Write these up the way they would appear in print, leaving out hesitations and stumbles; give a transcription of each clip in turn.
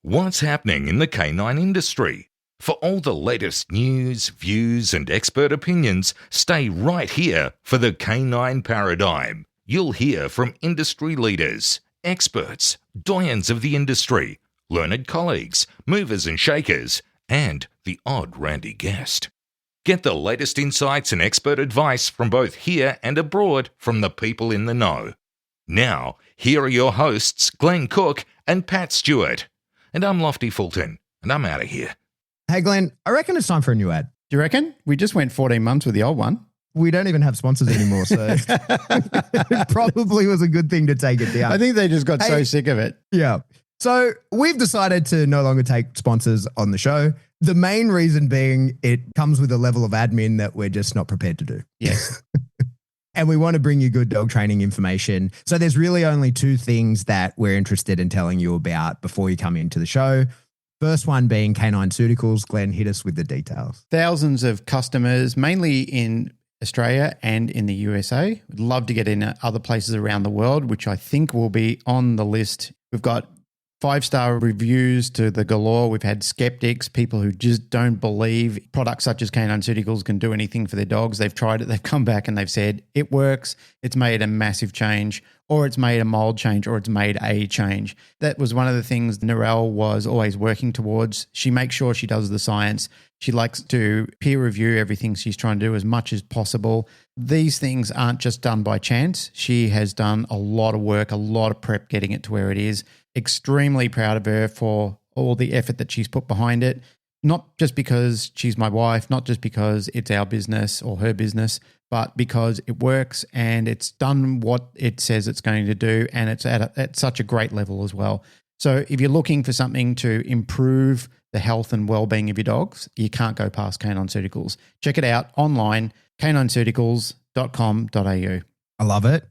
What's happening in the canine industry? For all the latest news, views, and expert opinions, stay right here for the Canine Paradigm. You'll hear from industry leaders, experts, doyens of the industry, learned colleagues, movers and shakers, and the odd randy guest. Get the latest insights and expert advice from both here and abroad from the people in the know. Now, here are your hosts, Glenn Cook and Pat Stewart. And I'm Lofty Fulton, and I'm out of here. Hey, Glenn, I reckon it's time for a new ad. Do you reckon? We just went 14 months with the old one. We don't even have sponsors anymore, so it probably was a good thing to take it down. I think they just got so sick of it. Yeah. So we've decided to no longer take sponsors on the show. The main reason being it comes with a level of admin that we're just not prepared to do. Yes. And we want to bring you good dog training information. So there's really only two things that we're interested in telling you about before you come into the show. First one being Canine Paradigm. Glenn, hit us with the details. Thousands of customers, mainly in Australia and in the USA. We'd love to get in other places around the world, which I think will be on the list. We've got 5-star reviews to the galore. We've had skeptics, people who just don't believe products such as Canine Paradigm can do anything for their dogs. They've tried it. They've come back and they've said it works. It's made a massive change, or it's made a mild change, or it's made a change. That was one of the things Narelle was always working towards. She makes sure she does the science. She likes to peer review everything she's trying to do as much as possible. These things aren't just done by chance. She has done a lot of work, a lot of prep getting it to where it is. Extremely proud of her for all the effort that she's put behind it. Not just because she's my wife, not just because it's our business or her business, but because it works and it's done what it says it's going to do, and it's at such a great level as well. So if you're looking for something to improve the health and well-being of your dogs, you can't go past Canine Paradigm. Check it out online, caninesurgicals.com.au. I love it.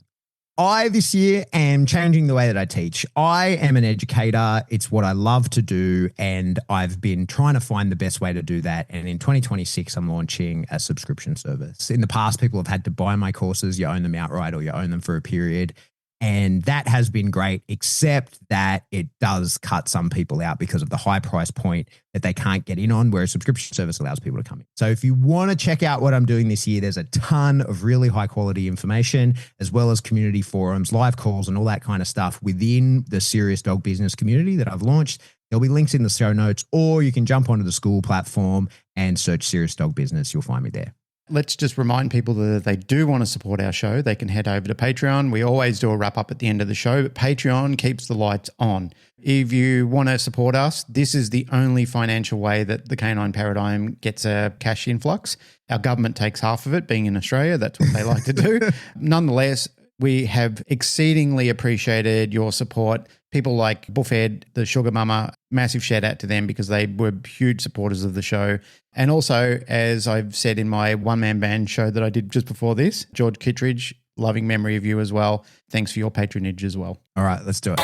I, this year, am changing the way that I teach. I am an educator. It's what I love to do, and I've been trying to find the best way to do that. And in 2026, I'm launching a subscription service. In the past, people have had to buy my courses. You own them outright or you own them for a period. And that has been great, except that it does cut some people out because of the high price point that they can't get in on, where a subscription service allows people to come in. So if you want to check out what I'm doing this year, there's a ton of really high quality information, as well as community forums, live calls, and all that kind of stuff within the Serious Dog Business community that I've launched. There'll be links in the show notes, or you can jump onto the school platform and search Serious Dog Business. You'll find me there. Let's just remind people that if they do want to support our show, they can head over to Patreon. We always do a wrap up at the end of the show, but Patreon keeps the lights on. If you want to support us, this is the only financial way that the Canine Paradigm gets a cash influx. Our government takes half of it, being in Australia. That's what they like to do. Nonetheless, we have exceedingly appreciated your support. People like Buffhead, the Sugar Mama, massive shout out to them because they were huge supporters of the show. And also, as I've said in my one-man band show that I did just before this, George Kittredge, loving memory of you as well. Thanks for your patronage as well. All right, let's do it.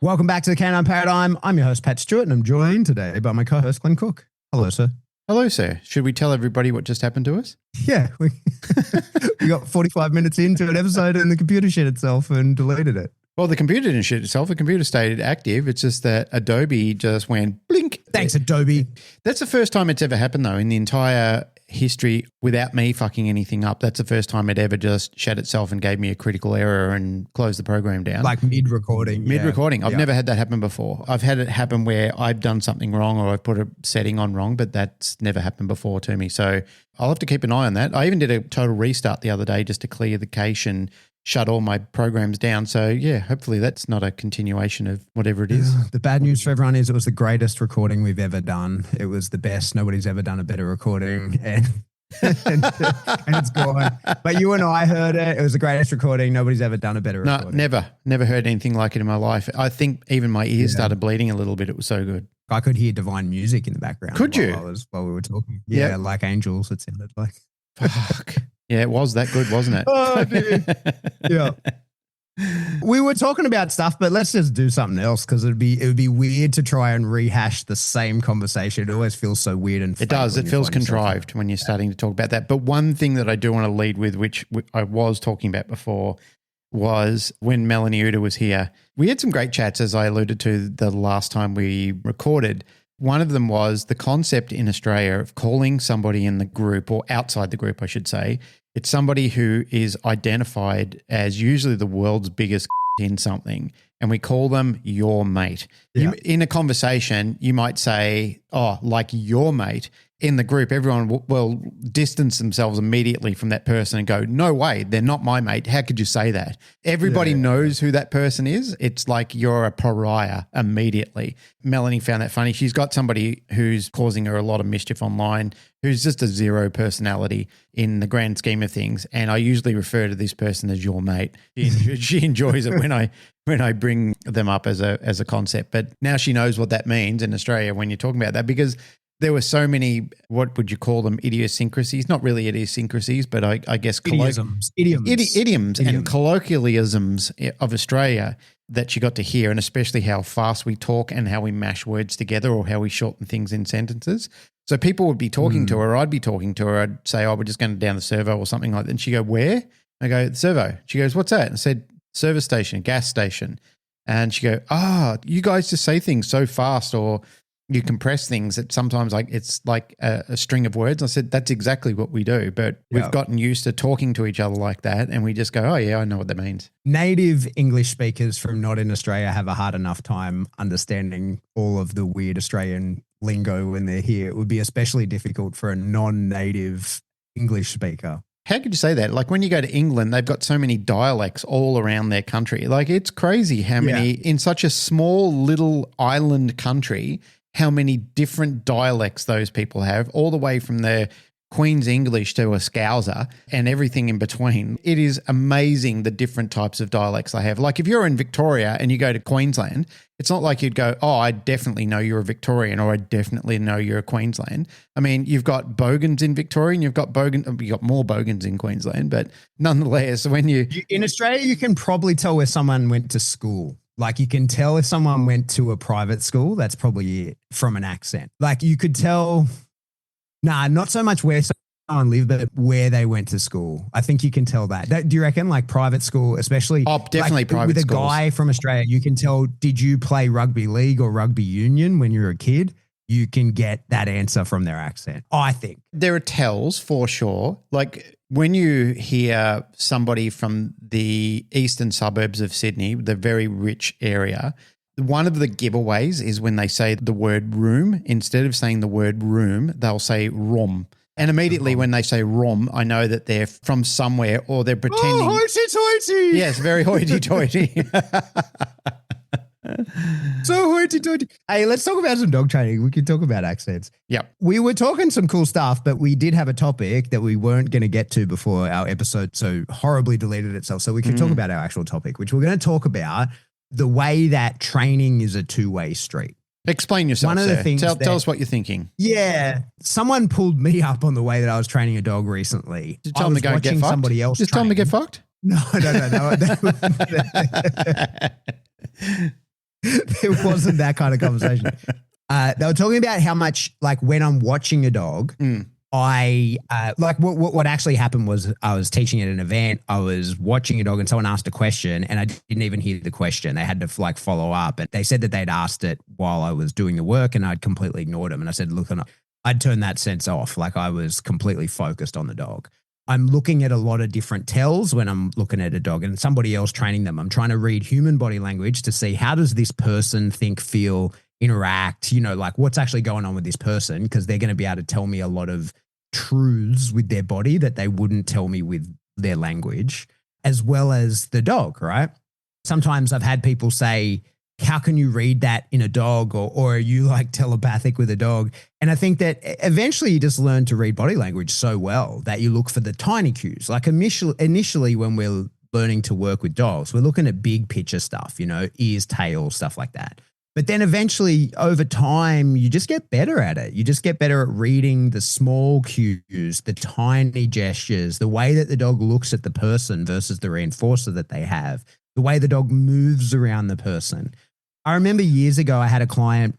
Welcome back to the Canine Paradigm. I'm your host, Pat Stewart, and I'm joined today by my co-host, Glenn Cook. Hello, sir. Hello, sir. Should we tell everybody what just happened to us? Yeah, we got 45 minutes into an episode and the computer shit itself and deleted it. Well, the computer didn't shit itself. The computer stayed active. It's just that Adobe just went blink. Thanks, Adobe. That's the first time it's ever happened, though, in the entire history without me fucking anything up. That's the first time it ever just shut itself and gave me a critical error and closed the program down. Like mid-recording. Mid-recording. I've never had that happen before. I've had it happen where I've done something wrong or I've put a setting on wrong, but that's never happened before to me. So I'll have to keep an eye on that. I even did a total restart the other day just to clear the cache and shut all my programs down. So yeah, hopefully that's not a continuation of whatever it is. The bad news for everyone is it was the greatest recording we've ever done. It was the best. Nobody's ever done a better recording. And it's gone. But you and I heard it. It was the greatest recording. Nobody's ever done a better recording. No, never heard anything like it in my life. I think even my ears started bleeding a little bit. It was so good. I could hear divine music in the background. Could you? While we were talking. Yeah, like angels, it sounded like. Fuck. Yeah, it was that good, wasn't it? Oh, dude. Yeah. We were talking about stuff, but let's just do something else because it would be weird to try and rehash the same conversation. It always feels so weird and it does. It feels contrived when you're starting to talk about that. But one thing that I do want to lead with, which I was talking about before, was when Melanie Uda was here. We had some great chats, as I alluded to the last time we recorded. One of them was the concept in Australia of calling somebody in the group, or outside the group, I should say. It's somebody who is identified as usually the world's biggest in something, and we call them your mate. Yeah. In a conversation, you might say, oh, like your mate. In the group, everyone will distance themselves immediately from that person and go, no way, they're not my mate. How could you say that? Everybody knows who that person is. It's like you're a pariah immediately. Melanie found that funny. She's got somebody who's causing her a lot of mischief online, who's just a zero personality in the grand scheme of things. And I usually refer to this person as your mate. She enjoys it when I bring them up as a concept. But now she knows what that means in Australia when you're talking about that, because there were so many, what would you call them, idiosyncrasies? Not really idiosyncrasies, but I guess idioms and colloquialisms of Australia that you got to hear, and especially how fast we talk and how we mash words together or how we shorten things in sentences. So people would be talking to her, I'd be talking to her, I'd say, oh, we're just going down the servo or something like that. And she'd go, where? I go, the servo. She goes, what's that? And I said, service station, gas station. And she go, you guys just say things so fast, or you compress things that sometimes it's like a string of words. I said, that's exactly what we do, but we've gotten used to talking to each other like that, and we just go, oh yeah, I know what that means. Native English speakers from not in Australia have a hard enough time understanding all of the weird Australian lingo when they're here. It would be especially difficult for a non-native English speaker. How could you say that? Like when you go to England, they've got so many dialects all around their country. Like it's crazy how many in such a small little island country, how many different dialects those people have, all the way from the Queen's English to a Scouser and everything in between. It is amazing the different types of dialects they have. Like if you're in Victoria and you go to Queensland, it's not like you'd go, oh, I definitely know you're a Victorian, or I definitely know you're a Queensland. I mean, you've got bogans in Victoria and you've got more bogans in Queensland, but nonetheless, when in Australia, you can probably tell where someone went to school. Like you can tell if someone went to a private school, that's probably it, from an accent. Like you could tell, not so much where someone lived, but where they went to school. I think you can tell that. Do you reckon like private school, especially? Oh, definitely private schools. With a guy from Australia, you can tell, did you play rugby league or rugby union when you were a kid? You can get that answer from their accent, I think. There are tells for sure. Like when you hear somebody from the eastern suburbs of Sydney, the very rich area, one of the giveaways is when they say the word room. Instead of saying the word room, they'll say rom. And immediately when they say rom, I know that they're from somewhere, or they're pretending. Oh, hoity-toity. Yes, very hoity-toity. So hoity-toity. Hey, let's talk about some dog training. We can talk about accents. Yep. We were talking some cool stuff, but we did have a topic that we weren't going to get to before our episode so horribly deleted itself. So we can talk about our actual topic, which we're going to talk about the way that training is a two-way street. Explain yourself, One of the things tell us what you're thinking. Yeah. Someone pulled me up on the way that I was training a dog recently. Did you tell them to go and get fucked? Somebody else Just tell them to get fucked? No. There wasn't that kind of conversation. They were talking about how much, like when I'm watching a dog, I like what actually happened was I was teaching at an event. I was watching a dog and someone asked a question and I didn't even hear the question. They had to like follow up, and they said that they'd asked it while I was doing the work and I'd completely ignored them. And I said, look, I'd turn that sense off. Like I was completely focused on the dog. I'm looking at a lot of different tells when I'm looking at a dog and somebody else training them. I'm trying to read human body language to see how does this person think, feel, interact, like what's actually going on with this person, because they're going to be able to tell me a lot of truths with their body that they wouldn't tell me with their language, as well as the dog, right? Sometimes I've had people say, how can you read that in a dog, or are you like telepathic with a dog? And I think that eventually you just learn to read body language so well that you look for the tiny cues. Like initially when we're learning to work with dogs, we're looking at big picture stuff, ears, tails, stuff like that. But then eventually over time, you just get better at it. You just get better at reading the small cues, the tiny gestures, the way that the dog looks at the person versus the reinforcer that they have, the way the dog moves around the person. I remember years ago, I had a client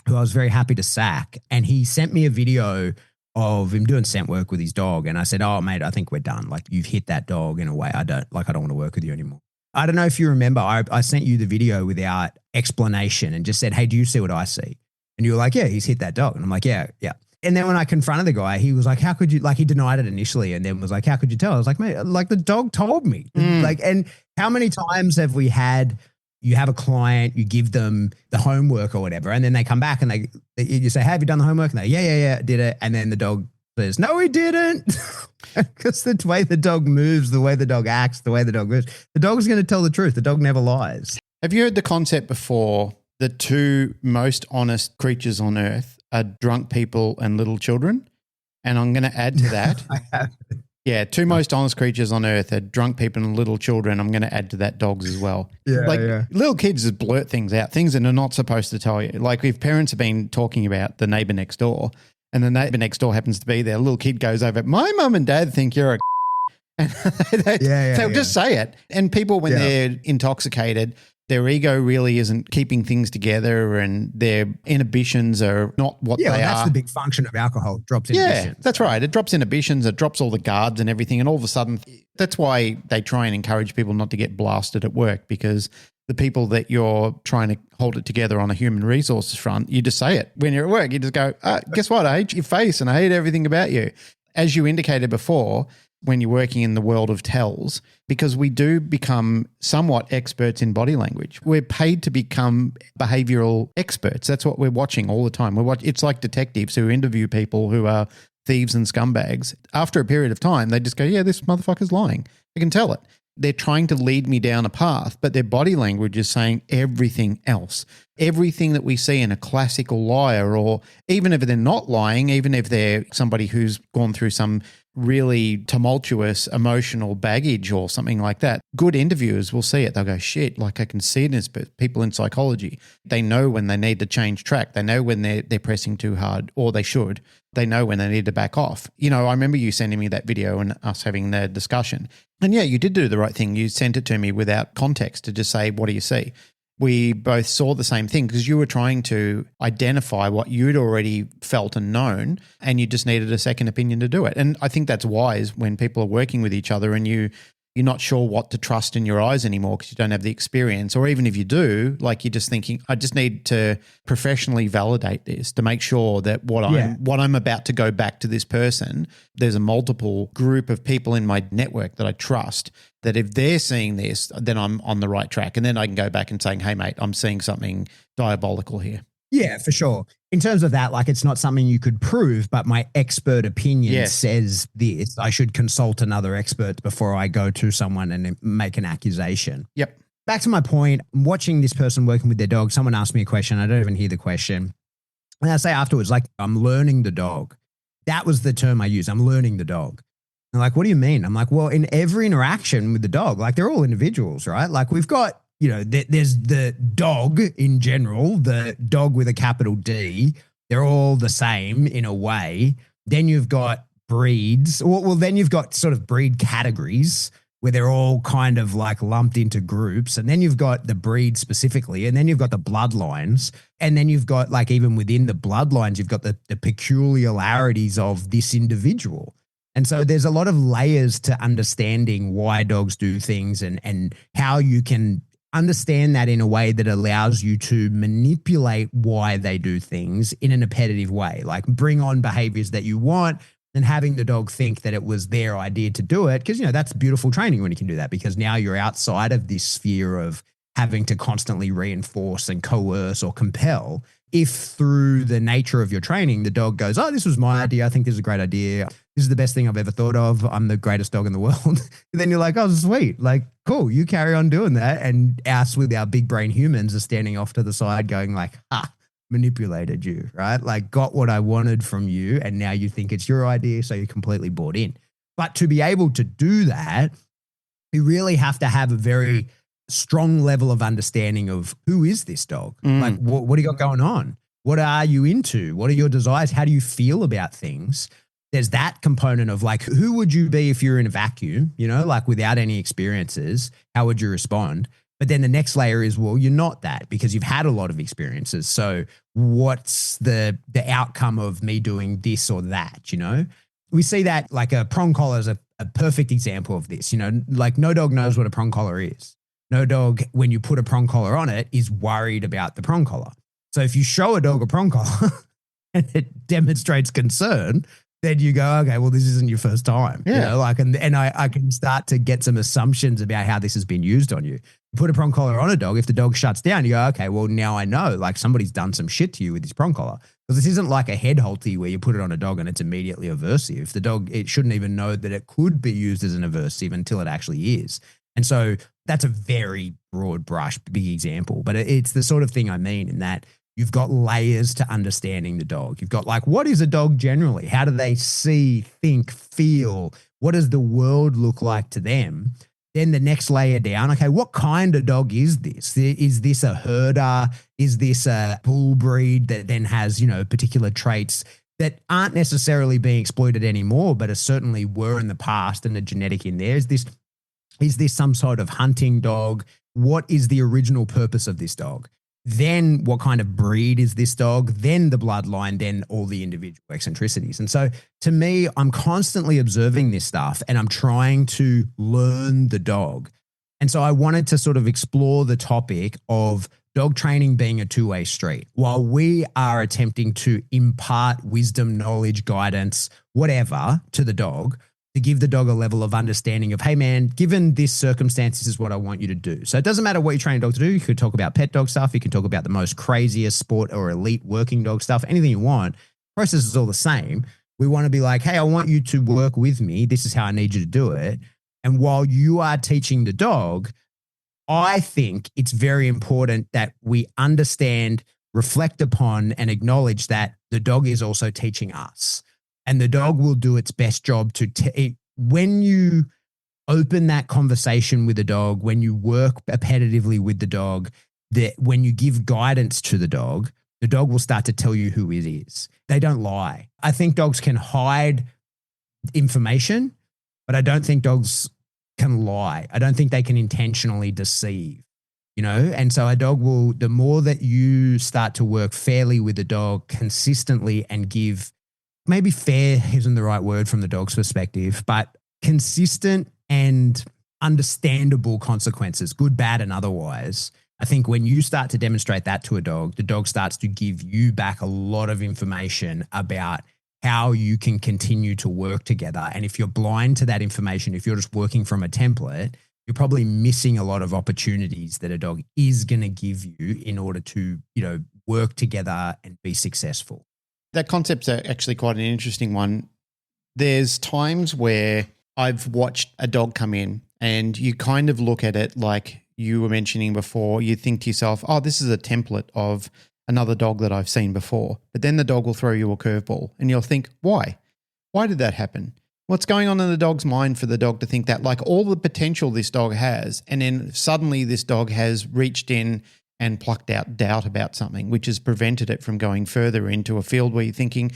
who I was very happy to sack, and he sent me a video of him doing scent work with his dog. And I said, oh, mate, I think we're done. Like, you've hit that dog in a way I don't want to work with you anymore. I don't know if you remember, I sent you the video without explanation and just said, hey, do you see what I see? And you were like, yeah, he's hit that dog. And I'm like, yeah. And then when I confronted the guy, he was like, how could you, like, he denied it initially and then was like, how could you tell? I was like, mate, like, the dog told me. Like, and how many times have we had, you have a client, you give them the homework or whatever, and then they come back and you say, have you done the homework? And they, yeah, did it. And then the dog says, no, he didn't. Because the way the dog moves, the way the dog acts, the way the dog moves, the dog's going to tell the truth. The dog never lies. Have you heard the concept before? The two most honest creatures on earth are drunk people and little children. And I'm going to add to that. I have. Yeah, two most honest creatures on earth are drunk people and little children. I'm going to add to that dogs as well. Little kids just blurt things out, things that are not supposed to tell you. Like if parents have been talking about the neighbor next door and the neighbor next door happens to be there, a little kid goes over, my mum and dad think you're a and they'll just say it. And people, when they're intoxicated, their ego really isn't keeping things together and their inhibitions are not what they are. Yeah, that's the big function of alcohol. It drops inhibitions. Yeah, that's right. It drops inhibitions. It drops all the guards and everything. And all of a sudden, that's why they try and encourage people not to get blasted at work, because the people that you're trying to hold it together on a human resources front, you just say it. When you're at work, you just go, guess what? I hate your face and I hate everything about you. As you indicated before, when you're working in the world of tells, because we do become somewhat experts in body language. We're paid to become behavioral experts. That's what we're watching all the time. It's like detectives who interview people who are thieves and scumbags. After a period of time, they just go, yeah, this motherfucker's lying. I can tell it. They're trying to lead me down a path, but their body language is saying everything else. Everything that we see in a classical liar, or even if they're not lying, even if they're somebody who's gone through some really tumultuous emotional baggage or something like that, good interviewers will see it. They'll go, shit, like I can see it as people in psychology. They know when they need to change track. They know when they're pressing too hard, or they should. They know when they need to back off. You know, I remember you sending me that video and us having the discussion. And yeah, you did do the right thing. You sent it to me without context to just say, what do you see? We both saw the same thing because you were trying to identify what you'd already felt and known, and you just needed a second opinion to do it. And I think that's wise when people are working with each other and you're not sure what to trust in your eyes anymore because you don't have the experience. Or even if you do, like you're just thinking, I just need to professionally validate this to make sure that what I'm about to go back to this person, there's a multiple group of people in my network that I trust, that if they're seeing this, then I'm on the right track. And then I can go back and saying, hey, mate, I'm seeing something diabolical here. Yeah, for sure. In terms of that, like it's not something you could prove, but my expert opinion says this. I should consult another expert before I go to someone and make an accusation. Yep. Back to my point, watching this person working with their dog, someone asked me a question. I don't even hear the question. And I say afterwards, like, I'm learning the dog. That was the term I used. I'm learning the dog. And like, what do you mean? I'm like, well, in every interaction with the dog, like they're all individuals, right? Like we've got, you know, there's the dog in general, the dog with a capital D. They're all the same in a way. Then you've got breeds. Well, then you've got sort of breed categories where they're all kind of like lumped into groups. And then you've got the breed specifically. And then you've got the bloodlines. And then you've got like even within the bloodlines, you've got the peculiarities of this individual. And so there's a lot of layers to understanding why dogs do things and how you can understand that in a way that allows you to manipulate why they do things in an appetitive way, like bring on behaviors that you want and having the dog think that it was their idea to do it. Because, you know, that's beautiful training when you can do that, because now you're outside of this sphere of having to constantly reinforce and coerce or compel. If through the nature of your training, the dog goes, oh, this was my idea. I think this is a great idea. This is the best thing I've ever thought of. I'm the greatest dog in the world. And then you're like, oh, sweet. Like, cool. You carry on doing that. And us with our big brain humans are standing off to the side going like, manipulated you, right? Like got what I wanted from you. And now you think it's your idea. So you're completely bought in. But to be able to do that, you really have to have a very strong level of understanding of who is this dog? Like what do you got going on? What are you into? What are your desires? How do you feel about things? there's that component of like, who would you be if you're in a vacuum, like without any experiences, how would you respond? But then the next layer is, well, you're not that because you've had a lot of experiences. So what's the outcome of me doing this or that, We see that like a prong collar is a perfect example of this, like no dog knows what a prong collar is. No dog, when you put a prong collar on it, is worried about the prong collar. So if you show a dog a prong collar and it demonstrates concern, then you go, okay, well, this isn't your first time. Yeah. And I can start to get some assumptions about how this has been used on you. You put a prong collar on a dog, if the dog shuts down, you go, okay, well, now I know, like somebody's done some shit to you with this prong collar. Because this isn't like a head halty where you put it on a dog and it's immediately aversive. The dog, it shouldn't even know that it could be used as an aversive until it actually is. And so that's a very broad brush, big example, but it's the sort of thing I mean in that you've got layers to understanding the dog. You've got like, what is a dog generally? How do they see, think, feel? What does the world look like to them? Then the next layer down, okay, what kind of dog is this? Is this a herder? Is this a bull breed that then has, particular traits that aren't necessarily being exploited anymore, but certainly were in the past and the genetic in there? Is this some sort of hunting dog? What is the original purpose of this dog? Then what kind of breed is this dog? Then the bloodline, then all the individual eccentricities. And so to me, I'm constantly observing this stuff and I'm trying to learn the dog. And so I wanted to sort of explore the topic of dog training being a two-way street. While we are attempting to impart wisdom, knowledge, guidance, whatever to the dog, to give the dog a level of understanding of, hey man, given this circumstance, this is what I want you to do. So it doesn't matter what you train a dog to do. You could talk about pet dog stuff. You can talk about the most craziest sport or elite working dog stuff, anything you want. The process is all the same. We want to be like, hey, I want you to work with me. This is how I need you to do it. And while you are teaching the dog, I think it's very important that we understand, reflect upon, and acknowledge that the dog is also teaching us. And the dog will do its best job when you open that conversation with the dog, when you work repetitively with the dog, that when you give guidance to the dog will start to tell you who it is. They don't lie. I think dogs can hide information, but I don't think dogs can lie. I don't think they can intentionally deceive, And so a dog will, the more that you start to work fairly with the dog consistently and give, maybe fair isn't the right word from the dog's perspective, but consistent and understandable consequences, good, bad, and otherwise. I think when you start to demonstrate that to a dog, the dog starts to give you back a lot of information about how you can continue to work together. And if you're blind to that information, if you're just working from a template, you're probably missing a lot of opportunities that a dog is going to give you in order to, work together and be successful. That concept's actually quite an interesting one. There's times where I've watched a dog come in and you kind of look at it like you were mentioning before. You think to yourself, oh, this is a template of another dog that I've seen before. But then the dog will throw you a curveball and you'll think, why? Why did that happen? What's going on in the dog's mind for the dog to think that, like, all the potential this dog has, and then suddenly this dog has reached in and plucked out doubt about something, which has prevented it from going further into a field where you're thinking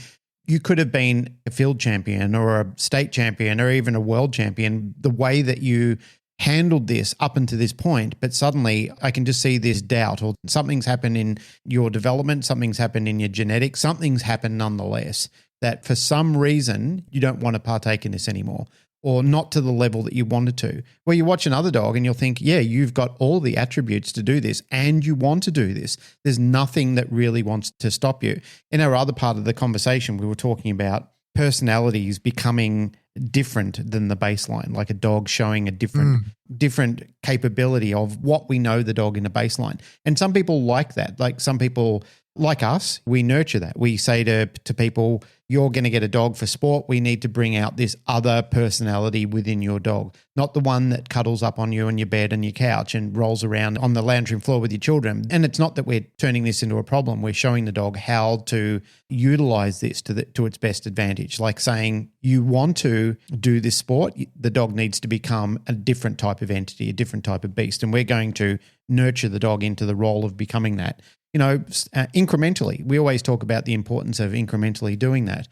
you could have been a field champion or a state champion or even a world champion, the way that you handled this up until this point. But suddenly I can just see this doubt, or something's happened in your development, something's happened in your genetics, something's happened nonetheless, that for some reason you don't want to partake in this anymore, or not to the level that you wanted to. Well, you watch another dog and you'll think, yeah, you've got all the attributes to do this and you want to do this. There's nothing that really wants to stop you. In our other part of the conversation, we were talking about personalities becoming different than the baseline, like a dog showing a different capability of what we know the dog in a baseline. And some people like that. Like some people, like us, we nurture that. We say to people, you're going to get a dog for sport. We need to bring out this other personality within your dog, not the one that cuddles up on you in your bed and your couch and rolls around on the lounge room floor with your children. And it's not that we're turning this into a problem. We're showing the dog how to utilize this to its best advantage. Like saying, you want to do this sport, the dog needs to become a different type of entity, a different type of beast. And we're going to nurture the dog into the role of becoming that. Incrementally. We always talk about the importance of incrementally doing that.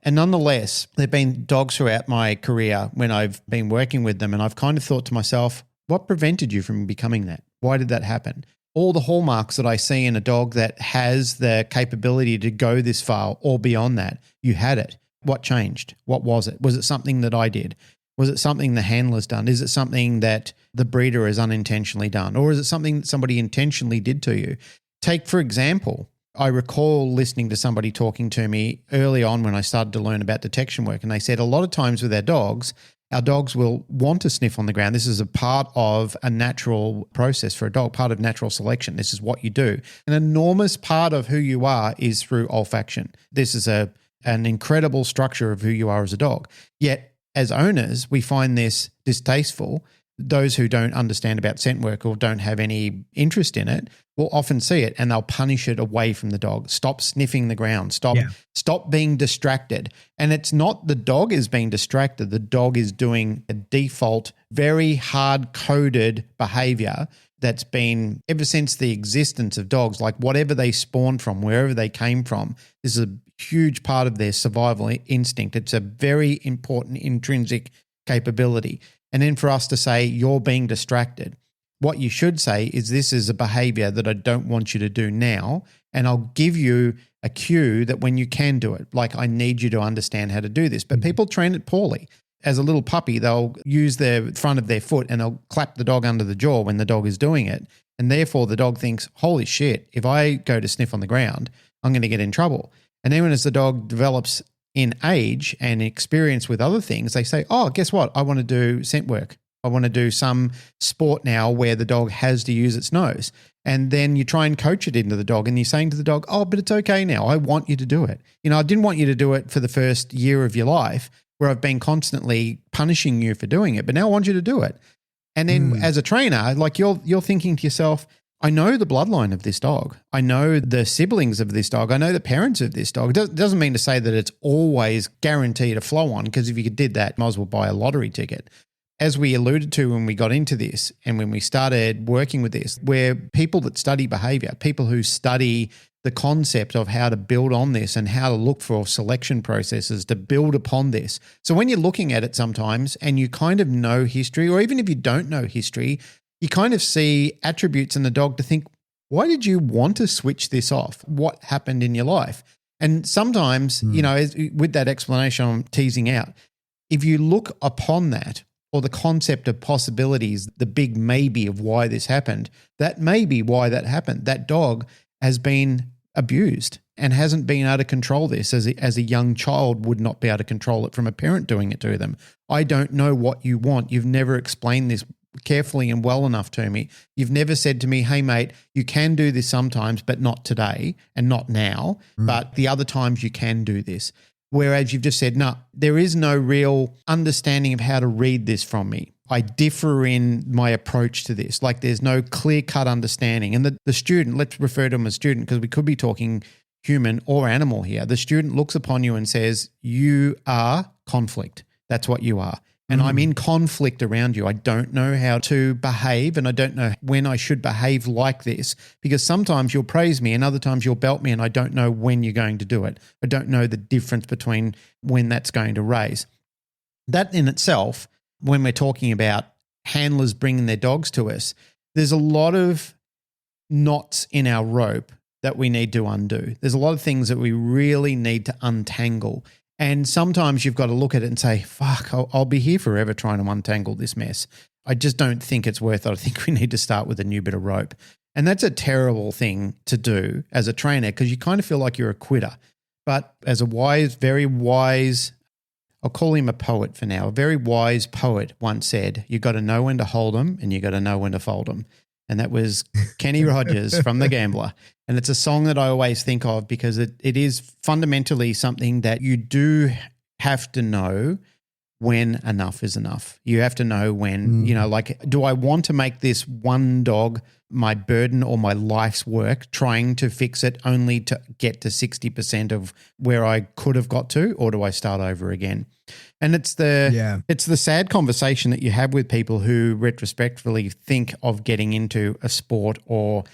And nonetheless, there have been dogs throughout my career when I've been working with them, and I've kind of thought to myself, what prevented you from becoming that? Why did that happen? All the hallmarks that I see in a dog that has the capability to go this far or beyond that, you had it. What changed? What was it? Was it something that I did? Was it something the handler's done? Is it something that the breeder has unintentionally done? Or is it something that somebody intentionally did to you? Take, for example, I recall listening to somebody talking to me early on when I started to learn about detection work, and they said a lot of times with our dogs will want to sniff on the ground. This is a part of a natural process for a dog, part of natural selection. This is what you do. An enormous part of who you are is through olfaction. This is an incredible structure of who you are as a dog. Yet, as owners, we find this distasteful. Those who don't understand about scent work or don't have any interest in it will often see it and they'll punish it away from the dog. Stop sniffing the ground. Stop being distracted. And it's not the dog is being distracted. The dog is doing a default, very hard-coded behavior that's been ever since the existence of dogs, like whatever they spawned from, wherever they came from. This is a huge part of their survival instinct. It's a very important intrinsic capability. And then for us to say, you're being distracted, what you should say is this is a behavior that I don't want you to do now. And I'll give you a cue that when you can do it, like I need you to understand how to do this. But people train it poorly. As a little puppy, they'll use the front of their foot and they'll clap the dog under the jaw when the dog is doing it. And therefore the dog thinks, holy shit, if I go to sniff on the ground, I'm going to get in trouble. And then as the dog develops in age and experience with other things, they say, oh, guess what? I want to do scent work. I want to do some sport now where the dog has to use its nose. And then you try and coach it into the dog and you're saying to the dog, oh, but it's okay now. I want you to do it. I didn't want you to do it for the first year of your life where I've been constantly punishing you for doing it, but now I want you to do it. And then as a trainer, like you're thinking to yourself, I know the bloodline of this dog. I know the siblings of this dog. I know the parents of this dog. It doesn't mean to say that it's always guaranteed a flow on, because if you did that, you might as well buy a lottery ticket. As we alluded to when we got into this and when we started working with this, we're people that study behavior, people who study the concept of how to build on this and how to look for selection processes to build upon this. So when you're looking at it sometimes and you kind of know history, or even if you don't know history, you kind of see attributes in the dog to think, why did you want to switch this off? What happened in your life? And sometimes, with that explanation I'm teasing out, if you look upon that or the concept of possibilities, the big maybe of why this happened, that may be why that happened. That dog has been abused and hasn't been able to control this as a young child would not be able to control it from a parent doing it to them. I don't know what you want. You've never explained this carefully and well enough to me. You've never said to me, hey, mate, you can do this sometimes, but not today and not now. But the other times you can do this. Whereas you've just said, no, there is no real understanding of how to read this from me. I differ in my approach to this. Like there's no clear-cut understanding. And the student, let's refer to him as student because we could be talking human or animal here. The student looks upon you and says, you are conflict. That's what you are. And I'm in conflict around you. I don't know how to behave and I don't know when I should behave like this, because sometimes you'll praise me and other times you'll belt me and I don't know when you're going to do it. I don't know the difference between when that's going to raise. That in itself, when we're talking about handlers bringing their dogs to us, there's a lot of knots in our rope that we need to undo. There's a lot of things that we really need to untangle. And sometimes you've got to look at it and say, fuck, I'll be here forever trying to untangle this mess. I just don't think it's worth it. I think we need to start with a new bit of rope. And that's a terrible thing to do as a trainer because you kind of feel like you're a quitter. But as a wise, very wise, I'll call him a poet for now, a very wise poet once said, you got to know when to hold them and you got to know when to fold them. And that was Kenny Rogers from The Gambler. And it's a song that I always think of because it is fundamentally something that you do have to know when enough is enough. You have to know when, do I want to make this one dog my burden or my life's work trying to fix it only to get to 60% of where I could have got to, or do I start over again? And it's the sad conversation that you have with people who retrospectively think of getting into a sport or,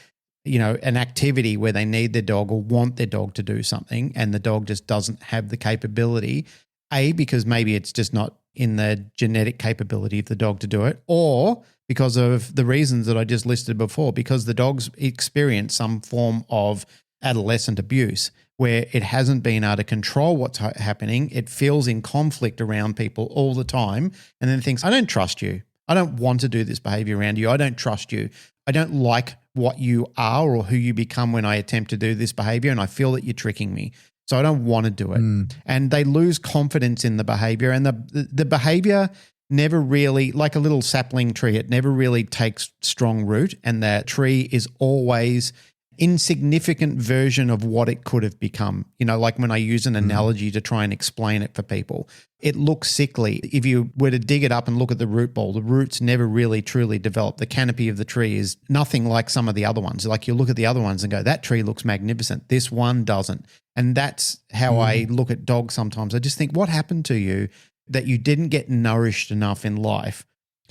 an activity where they need their dog or want their dog to do something and the dog just doesn't have the capability, because maybe it's just not in the genetic capability of the dog to do it, or because of the reasons that I just listed before, because the dog's experienced some form of adolescent abuse where it hasn't been able to control what's happening. It feels in conflict around people all the time and then thinks, I don't trust you. I don't want to do this behavior around you. I don't trust you. I don't like what you are or who you become when I attempt to do this behavior, and I feel that you're tricking me. So I don't want to do it. And they lose confidence in the behavior, and the behavior never really, like a little sapling tree, it never really takes strong root, and that tree is always insignificant version of what it could have become. Like when I use an analogy to try and explain it for people, it looks sickly. If you were to dig it up and look at the root ball, the roots never really truly develop. The canopy of the tree is nothing like some of the other ones. Like you look at the other ones and go, that tree looks magnificent. This one doesn't. And that's how I look at dogs sometimes. I just think, what happened to you that you didn't get nourished enough in life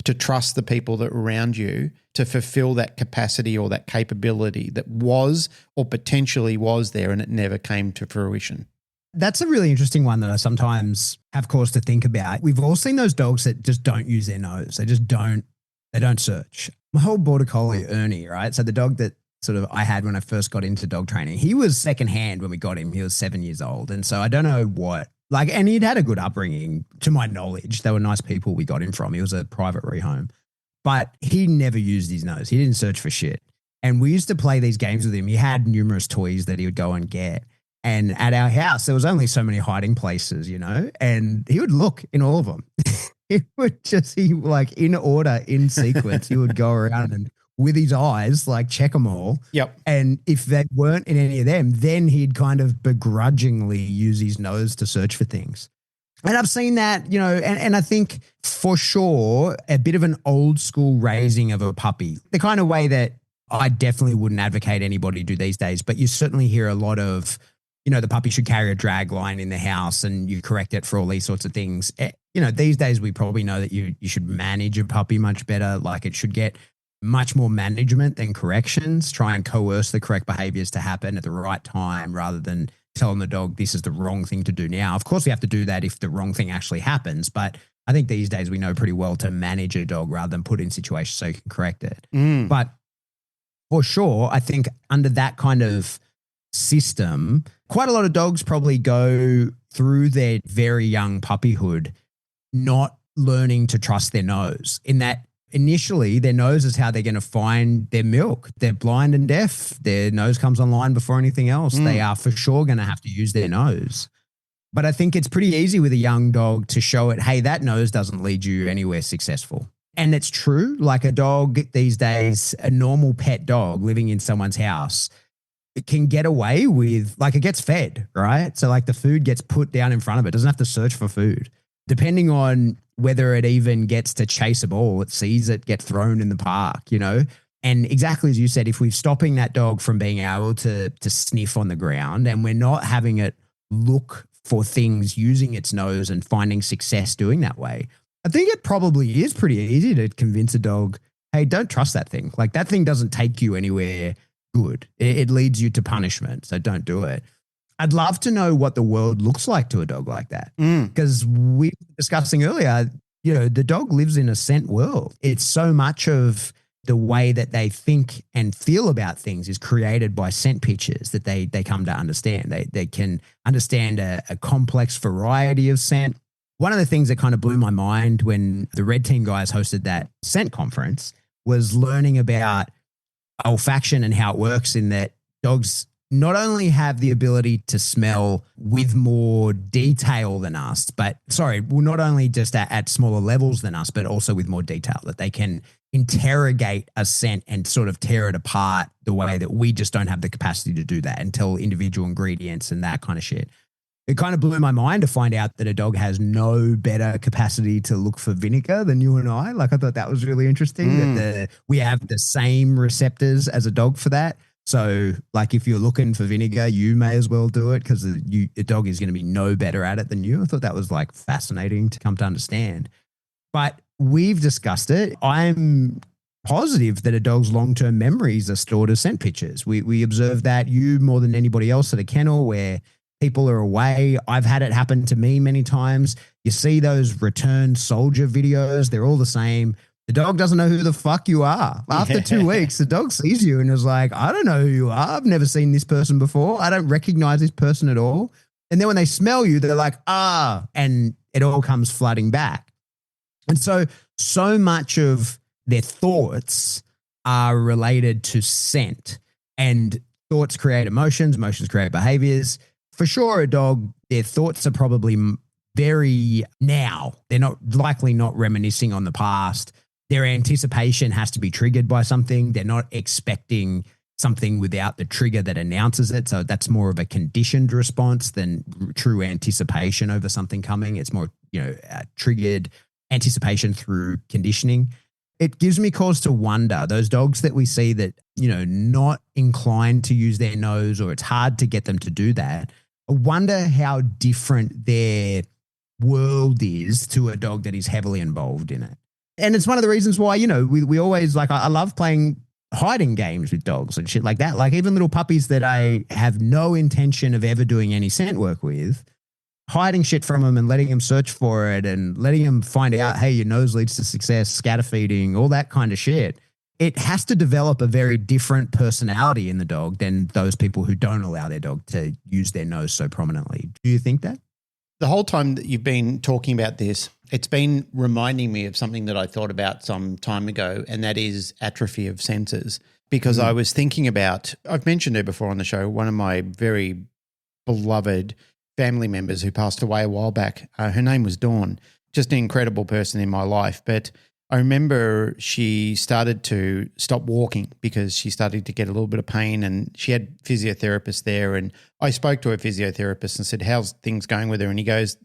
to trust the people that were around you to fulfill that capacity or that capability that was or potentially was there and it never came to fruition? That's a really interesting one that I sometimes have cause to think about. We've all seen those dogs that just don't use their nose. They don't search. My whole border collie, Ernie, right? So the dog that sort of I had when I first got into dog training, he was secondhand when we got him. He was 7 years old. And so I don't know and he'd had a good upbringing to my knowledge. They were nice people we got him from. He was a private rehome, but he never used his nose. He didn't search for shit. And we used to play these games with him. He had numerous toys that he would go and get. And at our house, there was only so many hiding places, and he would look in all of them. He in order, in sequence, he would go around and with his eyes, check them all. Yep. And if they weren't in any of them, then he'd kind of begrudgingly use his nose to search for things. And I've seen that, and I think for sure a bit of an old school raising of a puppy, the kind of way that I definitely wouldn't advocate anybody do these days, but you certainly hear a lot of, the puppy should carry a drag line in the house and you correct it for all these sorts of things. These days we probably know that you should manage a puppy much better. It should get much more management than corrections, try and coerce the correct behaviors to happen at the right time rather than telling the dog this is the wrong thing to do now. Of course, we have to do that if the wrong thing actually happens, but I think these days we know pretty well to manage a dog rather than put in situations so you can correct it. But for sure, I think under that kind of system, quite a lot of dogs probably go through their very young puppyhood not learning to trust their nose, in that initially their nose is how they're going to find their milk. They're blind and deaf. Their nose comes online before anything else. They are for sure going to have to use their nose. But I think it's pretty easy with a young dog to show it, hey, that nose doesn't lead you anywhere successful. And it's true. Like a dog these days, a normal pet dog living in someone's house, it can get away with, it gets fed, right? So the food gets put down in front of it. It doesn't have to search for food. Depending on whether it even gets to chase a ball, it sees it get thrown in the park, And exactly as you said, if we're stopping that dog from being able to sniff on the ground and we're not having it look for things using its nose and finding success doing that way, I think it probably is pretty easy to convince a dog, hey, don't trust that thing. That thing doesn't take you anywhere good. It leads you to punishment, so don't do it. I'd love to know what the world looks like to a dog like that, because we were discussing earlier, the dog lives in a scent world. It's so much of the way that they think and feel about things is created by scent pictures that they come to understand. They can understand a complex variety of scent. One of the things that kind of blew my mind when the Red Team guys hosted that scent conference was learning about olfaction and how it works, in that dogs not only have the ability to smell with more detail than us, not only just at smaller levels than us, but also with more detail, that they can interrogate a scent and sort of tear it apart the way that we just don't have the capacity to do that, and tell individual ingredients and that kind of shit. It kind of blew my mind to find out that a dog has no better capacity to look for vinegar than you and I. I thought that was really interesting that we have the same receptors as a dog for that. So if you're looking for vinegar, you may as well do it, because the dog is going to be no better at it than you. I thought that was fascinating to come to understand. But we've discussed it. I'm positive that a dog's long-term memories are stored as scent pictures. We observe that, you more than anybody else at a kennel where people are away. I've had it happen to me many times. You see those returned soldier videos, they're all the same. The dog doesn't know who the fuck you are. After 2 weeks, the dog sees you and is like, I don't know who you are. I've never seen this person before. I don't recognize this person at all. And then when they smell you, they're like, and it all comes flooding back. And so much of their thoughts are related to scent, and thoughts create emotions, emotions create behaviors. For sure, a dog, their thoughts are probably very now. They're likely not reminiscing on the past. Their anticipation has to be triggered by something. They're not expecting something without the trigger that announces it. So that's more of a conditioned response than true anticipation over something coming. It's more, triggered anticipation through conditioning. It gives me cause to wonder, those dogs that we see that, not inclined to use their nose, or it's hard to get them to do that. I wonder how different their world is to a dog that is heavily involved in it. And it's one of the reasons why, we always I love playing hiding games with dogs and shit like that. Like even little puppies that I have no intention of ever doing any scent work with, hiding shit from them and letting them search for it and letting them find out, hey, your nose leads to success, scatter feeding, all that kind of shit. It has to develop a very different personality in the dog than those people who don't allow their dog to use their nose so prominently. Do you think that? The whole time that you've been talking about this, it's been reminding me of something that I thought about some time ago, and that is atrophy of senses. Because I was thinking about, I've mentioned her before on the show, one of my very beloved family members who passed away a while back. Her name was Dawn, just an incredible person in my life. But I remember she started to stop walking because she started to get a little bit of pain, and she had physiotherapists there. And I spoke to her physiotherapist and said, how's things going with her? And he goes,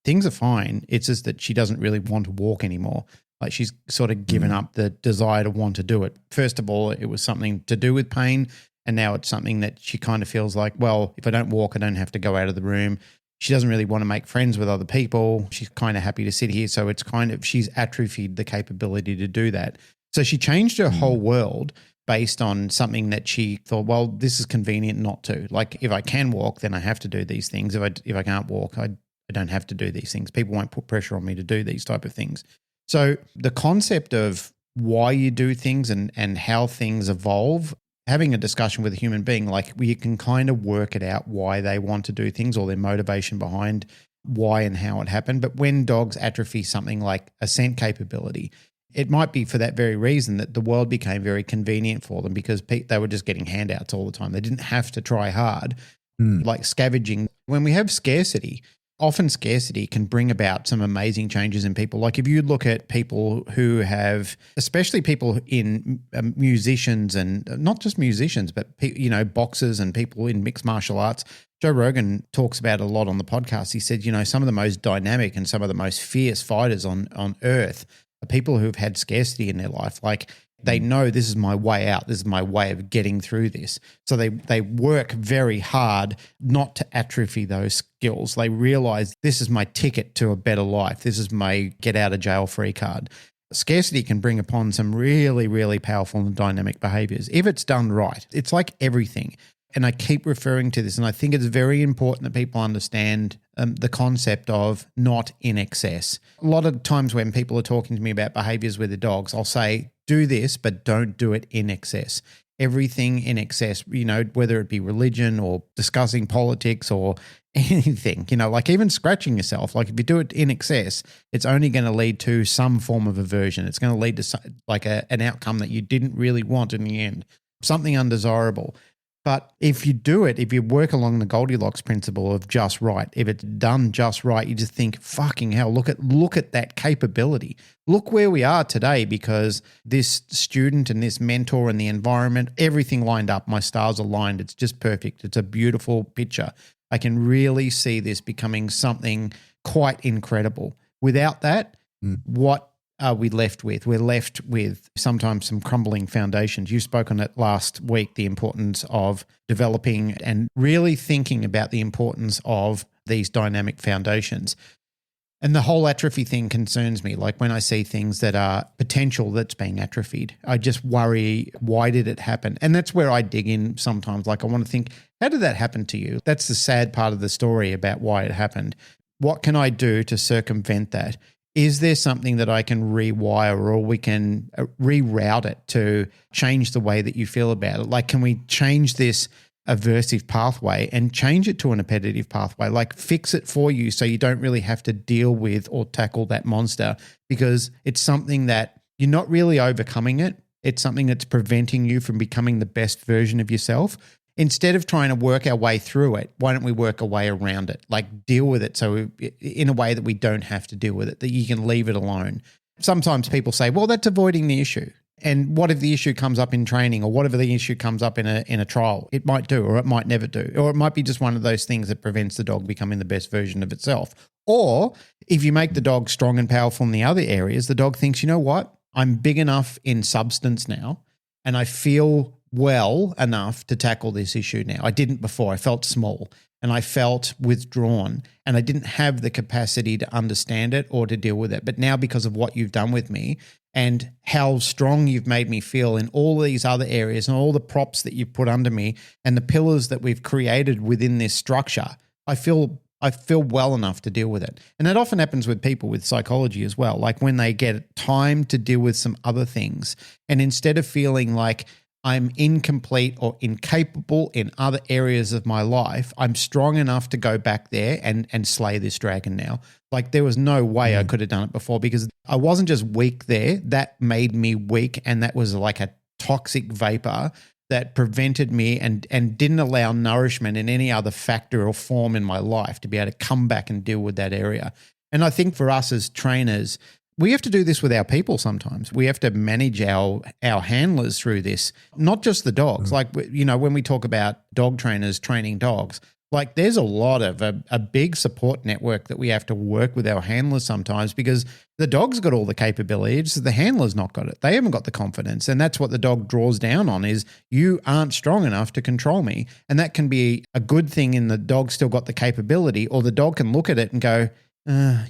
things are fine. It's just that she doesn't really want to walk anymore. Like she's sort of given up the desire to want to do it. First of all, it was something to do with pain. And now it's something that she kind of feels like, well, if I don't walk, I don't have to go out of the room. She doesn't really want to make friends with other people. She's kind of happy to sit here. So it's kind of, she's atrophied the capability to do that. So she changed her whole world based on something that she thought, well, this is convenient not to. Like if I can walk, then I have to do these things. If I can't walk, I don't have to do these things. People won't put pressure on me to do these type of things. So the concept of why you do things and how things evolve, having a discussion with a human being, like you can kind of work it out why they want to do things or their motivation behind why and how it happened. But when dogs atrophy something like a scent capability, it might be for that very reason that the world became very convenient for them because they were just getting handouts all the time. They didn't have to try hard, like scavenging. When we have scarcity, often scarcity can bring about some amazing changes in people. Like if you look at people who have, especially people in musicians and not just musicians, but, boxers and people in mixed martial arts. Joe Rogan talks about it a lot on the podcast. He said, some of the most dynamic and some of the most fierce fighters on earth are people who have had scarcity in their life. Like they know this is my way out. This is my way of getting through this. So they work very hard not to atrophy those skills. They realize this is my ticket to a better life. This is my get out of jail free card. Scarcity can bring upon some really, really powerful and dynamic behaviors if it's done right. It's like everything. And I keep referring to this, and I think it's very important that people understand the concept of not in excess. A lot of times when people are talking to me about behaviors with their dogs, I'll say, do this, but don't do it in excess. Everything in excess, whether it be religion or discussing politics or anything, like even scratching yourself. Like if you do it in excess, it's only going to lead to some form of aversion. It's going to lead to an outcome that you didn't really want in the end, something undesirable. But if you do it, if you work along the Goldilocks principle of just right, if it's done just right, you just think, fucking hell, look at that capability. Look where we are today because this student and this mentor and the environment, everything lined up. My stars aligned. It's just perfect. It's a beautiful picture. I can really see this becoming something quite incredible. Without that, what are we left with? We're left with sometimes some crumbling foundations. You spoke on it last week, the importance of developing and really thinking about the importance of these dynamic foundations. And the whole atrophy thing concerns me. Like when I see things that are potential that's being atrophied, I just worry, why did it happen? And that's where I dig in sometimes. Like I want to think, how did that happen to you? That's the sad part of the story about why it happened. What can I do to circumvent that? Is there something that I can rewire, or we can reroute it to change the way that you feel about it? Like, can we change this aversive pathway and change it to an appetitive pathway? Like fix it for you so you don't really have to deal with or tackle that monster, because it's something that you're not really overcoming it. It's something that's preventing you from becoming the best version of yourself. Instead of trying to work our way through it, why don't we work a way around it? Like deal with it in a way that we don't have to deal with it, that you can leave it alone. Sometimes people say, well, that's avoiding the issue. And what if the issue comes up in training, or what if the issue comes up in a trial? It might do, or it might never do, or it might be just one of those things that prevents the dog becoming the best version of itself. Or if you make the dog strong and powerful in the other areas, the dog thinks, you know what, I'm big enough in substance now, and I feel well enough to tackle this issue now. I didn't before. I felt small and I felt withdrawn, and I didn't have the capacity to understand it or to deal with it. But now, because of what you've done with me and how strong you've made me feel in all these other areas and all the props that you've put under me and the pillars that we've created within this structure, I feel well enough to deal with it. And that often happens with people with psychology as well. Like when they get time to deal with some other things, and instead of feeling like I'm incomplete or incapable in other areas of my life, I'm strong enough to go back there and slay this dragon now. Like there was no way I could have done it before, because I wasn't just weak there. That made me weak, and that was like a toxic vapor that prevented me and didn't allow nourishment in any other factor or form in my life to be able to come back and deal with that area. And I think for us as trainers, we have to do this with our people sometimes. We have to manage our handlers through this, not just the dogs. Like, you know, when we talk about dog trainers training dogs, like there's a lot of a big support network that we have to work with our handlers sometimes, because the dog's got all the capabilities, the handler's not got it. They haven't got the confidence. And that's what the dog draws down on is, you aren't strong enough to control me. And that can be a good thing in the dog still got the capability, or the dog can look at it and go,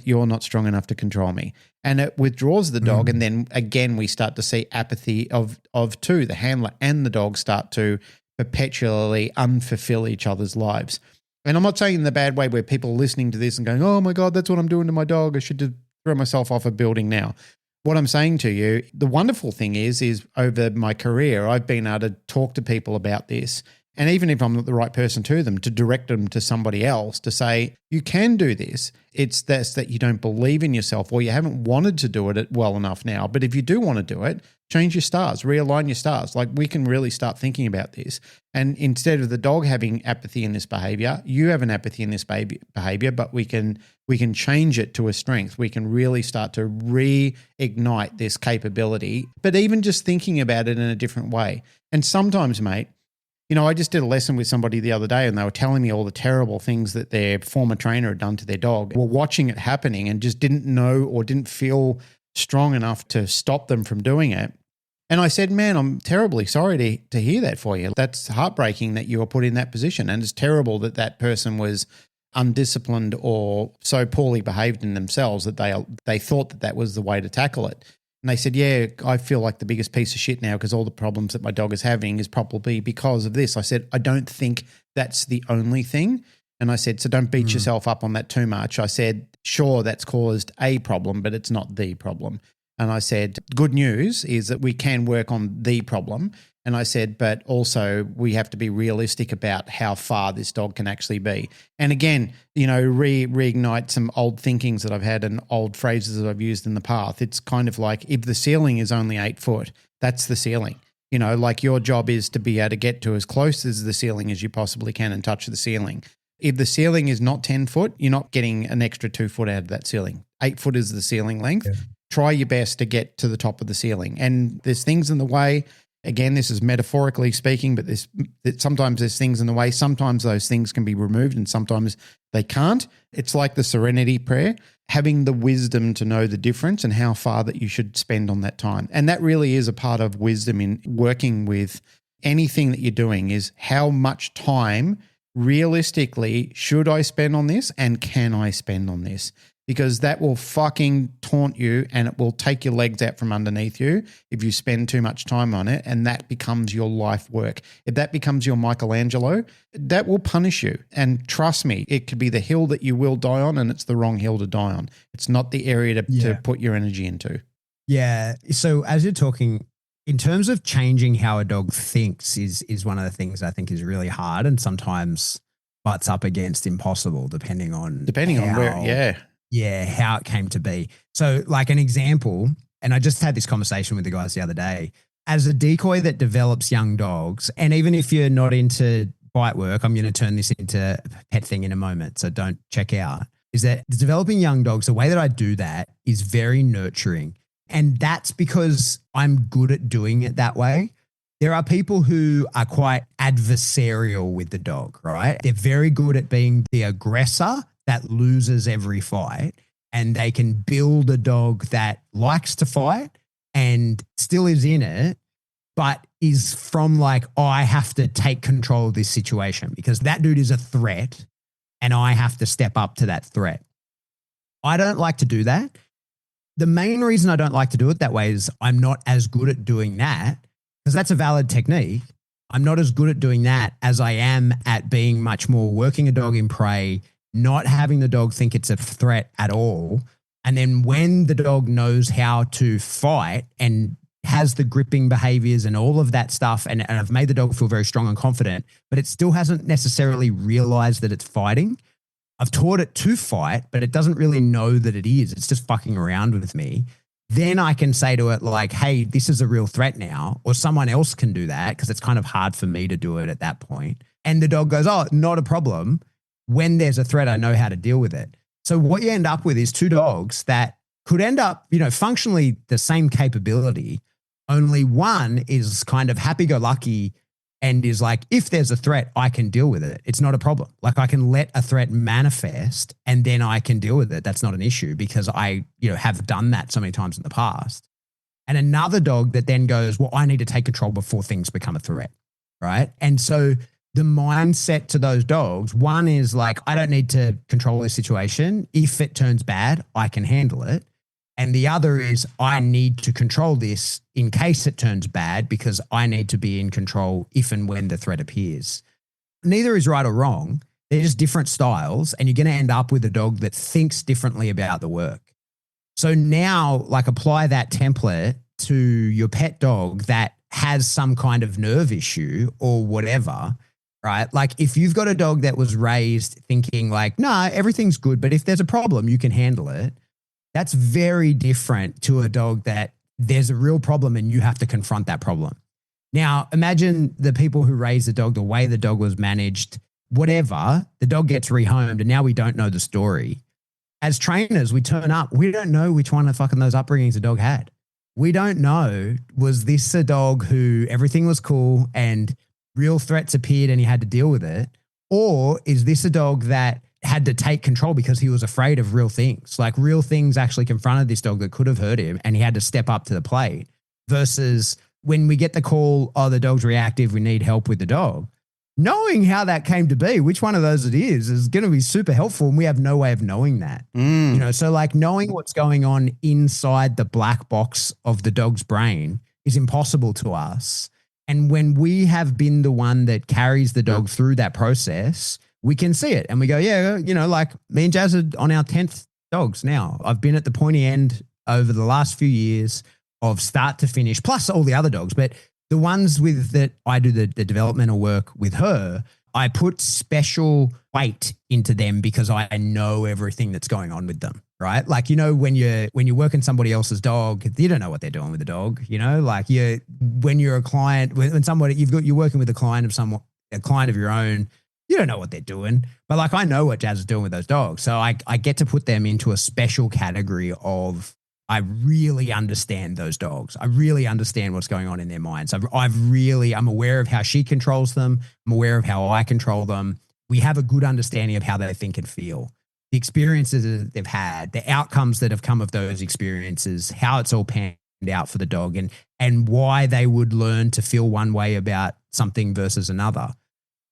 you're not strong enough to control me. And it withdraws the dog. And then again, we start to see apathy of two, the handler and the dog start to perpetually unfulfill each other's lives. And I'm not saying in the bad way where people are listening to this and going, oh my God, that's what I'm doing to my dog. I should just throw myself off a building now. What I'm saying to you, the wonderful thing is over my career, I've been able to talk to people about this. And even if I'm not the right person to them, to direct them to somebody else to say, you can do this. It's this that you don't believe in yourself, or you haven't wanted to do it well enough now. But if you do want to do it, change your stars, realign your stars. Like we can really start thinking about this. And instead of the dog having apathy in this behavior, you have an apathy in this behavior, but we can change it to a strength. We can really start to reignite this capability, but even just thinking about it in a different way. And sometimes, mate, you know, I just did a lesson with somebody the other day, and they were telling me all the terrible things that their former trainer had done to their dog. Were watching it happening and just didn't know or didn't feel strong enough to stop them from doing it. And I said, man, I'm terribly sorry to hear that for you. That's heartbreaking that you were put in that position. And it's terrible that that person was undisciplined or so poorly behaved in themselves that they thought that was the way to tackle it. And they said, yeah, I feel like the biggest piece of shit now because all the problems that my dog is having is probably because of this. I said, I don't think that's the only thing. And I said, so don't beat yourself up on that too much. I said, sure, that's caused a problem, but it's not the problem. And I said, good news is that we can work on the problem. And I said, but also we have to be realistic about how far this dog can actually be. And again, you know, reignite some old thinkings that I've had and old phrases that I've used in the past. It's kind of like, if the ceiling is only 8 foot, that's the ceiling. You know, like your job is to be able to get to as close as the ceiling as you possibly can and touch the ceiling. If the ceiling is not 10 foot, you're not getting an extra 2 foot out of that ceiling. 8 foot is the ceiling length. Yeah. Try your best to get to the top of the ceiling. And there's things in the way. Again, this is metaphorically speaking, but sometimes there's things in the way. Sometimes those things can be removed and sometimes they can't. It's like the serenity prayer, having the wisdom to know the difference and how far that you should spend on that time. And that really is a part of wisdom in working with anything that you're doing, is how much time realistically, should I spend on this and can I spend on this? Because that will fucking taunt you and it will take your legs out from underneath you if you spend too much time on it, and that becomes your life work. If that becomes your Michelangelo, that will punish you. And trust me, it could be the hill that you will die on, and it's the wrong hill to die on. It's not the area to put your energy into. Yeah. So as you're talking, in terms of changing how a dog thinks is one of the things I think is really hard and sometimes butts up against impossible depending on where, how it came to be. So like an example, and I just had this conversation with the guys the other day, as a decoy that develops young dogs, and even if you're not into bite work, I'm going to turn this into a pet thing in a moment, so don't check out, is that developing young dogs, the way that I do that is very nurturing. And that's because I'm good at doing it that way. There are people who are quite adversarial with the dog, right? They're very good at being the aggressor that loses every fight, and they can build a dog that likes to fight and still is in it, but is from like, oh, I have to take control of this situation because that dude is a threat and I have to step up to that threat. I don't like to do that. The main reason I don't like to do it that way is I'm not as good at doing that, because that's a valid technique. I'm not as good at doing that as I am at being much more working a dog in prey, not having the dog think it's a threat at all. And then when the dog knows how to fight and has the gripping behaviors and all of that stuff, and I've made the dog feel very strong and confident, but it still hasn't necessarily realized that it's fighting. I've taught it to fight, but it doesn't really know that it is. It's just fucking around with me. Then I can say to it like, hey, this is a real threat now, or someone else can do that because it's kind of hard for me to do it at that point. And the dog goes, oh, not a problem. When there's a threat, I know how to deal with it. So what you end up with is two dogs that could end up, functionally the same capability. Only one is kind of happy-go-lucky and is like, if there's a threat, I can deal with it. It's not a problem. Like I can let a threat manifest and then I can deal with it. That's not an issue because I, have done that so many times in the past. And another dog that then goes, well, I need to take control before things become a threat, right? And so the mindset to those dogs, one is like, I don't need to control this situation. If it turns bad, I can handle it. And the other is I need to control this in case it turns bad because I need to be in control if and when the threat appears. Neither is right or wrong. They're just different styles, and you're going to end up with a dog that thinks differently about the work. So now, like, apply that template to your pet dog that has some kind of nerve issue or whatever, right? Like if you've got a dog that was raised thinking like, nah, everything's good, but if there's a problem, you can handle it. That's very different to a dog that there's a real problem and you have to confront that problem. Now, imagine the people who raised the dog, the way the dog was managed, whatever, the dog gets rehomed and now we don't know the story. As trainers, we turn up, we don't know which one of fucking those upbringings the dog had. We don't know, was this a dog who everything was cool and real threats appeared and he had to deal with it? Or is this a dog that had to take control because he was afraid of real things? Like real things actually confronted this dog that could have hurt him and he had to step up to the plate, versus when we get the call, oh, the dog's reactive, we need help with the dog. Knowing how that came to be, which one of those it is going to be super helpful, and we have no way of knowing that. So like knowing what's going on inside the black box of the dog's brain is impossible to us. And when we have been the one that carries the dog through that process, we can see it and we go, yeah, like me and Jazz are on our 10th dogs now. I've been at the pointy end over the last few years of start to finish, plus all the other dogs. But the ones with that I do the developmental work with her, I put special weight into them because I know everything that's going on with them, right? Like, when you're working somebody else's dog, you don't know what they're doing with the dog, like when you're a client, when somebody, you're working with a client of your own, you don't know what they're doing, but like I know what Jazz is doing with those dogs. So I get to put them into a special category of, I really understand those dogs. I really understand what's going on in their minds. I'm aware of how she controls them. I'm aware of how I control them. We have a good understanding of how they think and feel, the experiences that they've had, the outcomes that have come of those experiences, how it's all panned out for the dog, and why they would learn to feel one way about something versus another.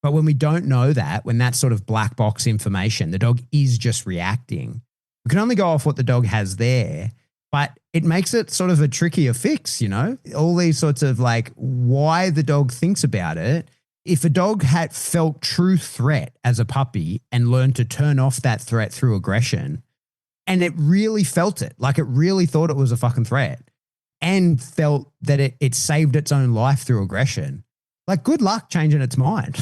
But when we don't know that, when that's sort of black box information, the dog is just reacting. We can only go off what the dog has there, but it makes it sort of a trickier fix, you know, all these sorts of like why the dog thinks about it. If a dog had felt true threat as a puppy and learned to turn off that threat through aggression, and it really felt it, like it really thought it was a fucking threat and felt that it saved its own life through aggression, like good luck changing its mind,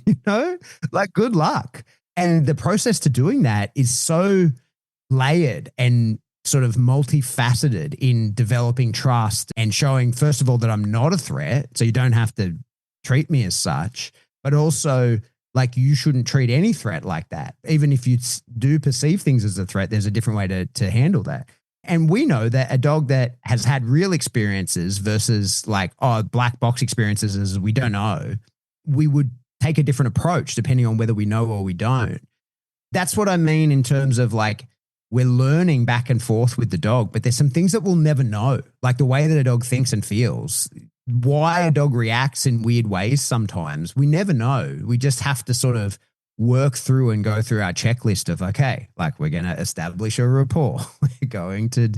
you know, like good luck. And the process to doing that is so layered and sort of multifaceted in developing trust and showing, first of all, that I'm not a threat. So you don't have to treat me as such, but also like you shouldn't treat any threat like that. Even if you do perceive things as a threat, there's a different way to handle that. And we know that a dog that has had real experiences versus like, black box experiences as we don't know, we would take a different approach depending on whether we know or we don't. That's what I mean in terms of like, we're learning back and forth with the dog, but there's some things that we'll never know, like the way that a dog thinks and feels, why a dog reacts in weird ways sometimes. We never know. We just have to sort of work through and go through our checklist of, okay, like we're going to establish a rapport. We're going to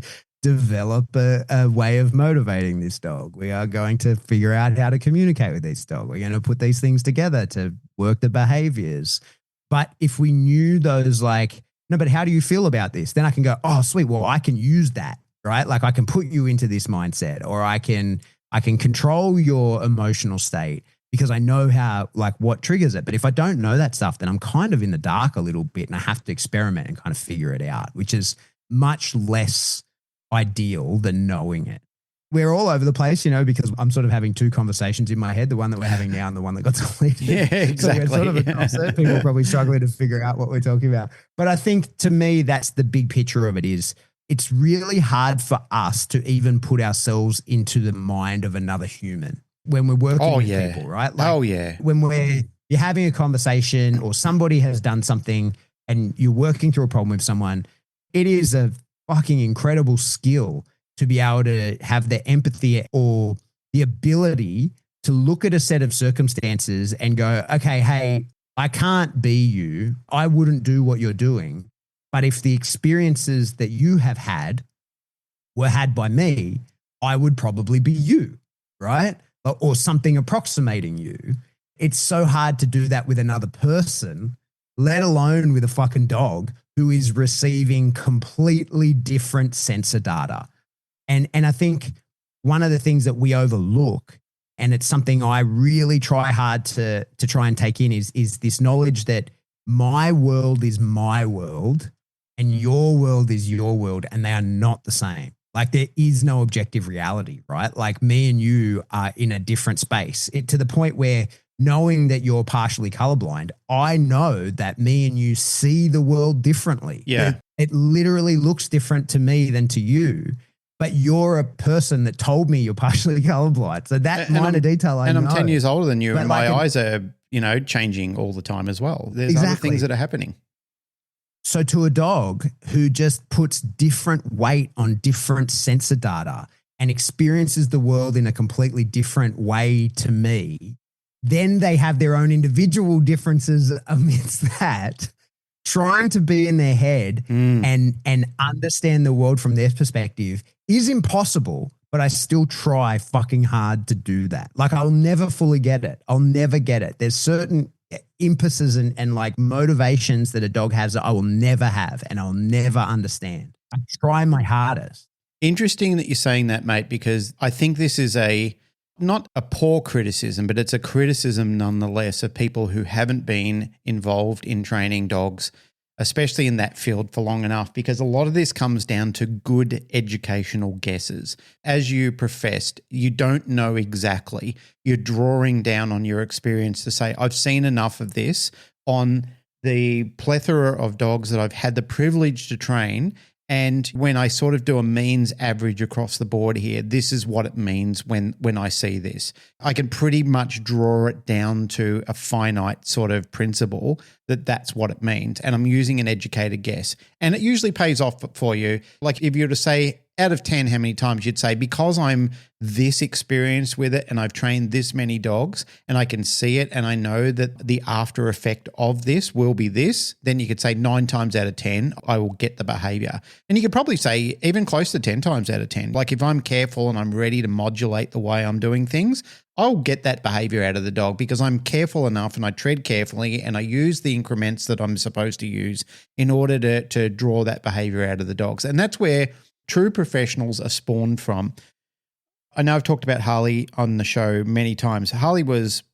develop a way of motivating this dog. We are going to figure out how to communicate with this dog. We're going to put these things together to work the behaviors. But if we knew those like, no, but how do you feel about this? Then I can go, oh, sweet. Well, I can use that, right? Like I can put you into this mindset, or I can control your emotional state because I know how, like what triggers it. But if I don't know that stuff, then I'm kind of in the dark a little bit and I have to experiment and kind of figure it out, which is much less ideal than knowing it. We're all over the place, you know, because I'm sort of having two conversations in my head, the one that we're having now and the one that got deleted. Yeah, exactly. So we're sort of across it. People are probably struggling to figure out what we're talking about. But I think to me, that's the big picture of it is it's really hard for us to even put ourselves into the mind of another human when we're working with people, right? Like when you're having a conversation or somebody has done something and you're working through a problem with someone, it is a fucking incredible skill to be able to have the empathy or the ability to look at a set of circumstances and go, okay, hey, I can't be you. I wouldn't do what you're doing. But if the experiences that you have had were had by me, I would probably be you, right? Or something approximating you. It's so hard to do that with another person, let alone with a fucking dog who is receiving completely different sensor data. And I think one of the things that we overlook, and it's something I really try hard to try and take in, is this knowledge that my world is my world and your world is your world, and they are not the same. Like there is no objective reality, right? Like me and you are in a different space to the point where knowing that you're partially colorblind, I know that me and you see the world differently. Yeah. It literally looks different to me than to you. But you're a person that told me you're partially colorblind. So that minor detail I know. And I'm 10 years older than you, but and like my eyes are, you know, changing all the time as well. There's other things that are happening. So to a dog who just puts different weight on different sensor data and experiences the world in a completely different way to me, then they have their own individual differences amidst that. Trying to be in their head and understand the world from their perspective is impossible, but I still try fucking hard to do that. Like I'll never fully get it. I'll never get it. There's certain impulses and like motivations that a dog has that I will never have and I'll never understand. I try my hardest. Interesting that you're saying that, mate, because I think this is not a poor criticism, but it's a criticism nonetheless of people who haven't been involved in training dogs, especially in that field for long enough, because a lot of this comes down to good educational guesses. As you professed, you don't know exactly. You're drawing down on your experience to say, I've seen enough of this on the plethora of dogs that I've had the privilege to train. And when I sort of do a means average across the board here, this is what it means when I see this. I can pretty much draw it down to a finite sort of principle that's what it means. And I'm using an educated guess. And it usually pays off for you. Like if you were to say, out of 10, how many times you'd say, because I'm this experienced with it and I've trained this many dogs and I can see it and I know that the after effect of this will be this, then you could say 9 times out of 10, I will get the behavior. And you could probably say even close to 10 times out of 10. Like if I'm careful and I'm ready to modulate the way I'm doing things, I'll get that behavior out of the dog because I'm careful enough and I tread carefully and I use the increments that I'm supposed to use in order to draw that behavior out of the dogs. And that's where true professionals are spawned from. I know I've talked about Harley on the show many times. Harley was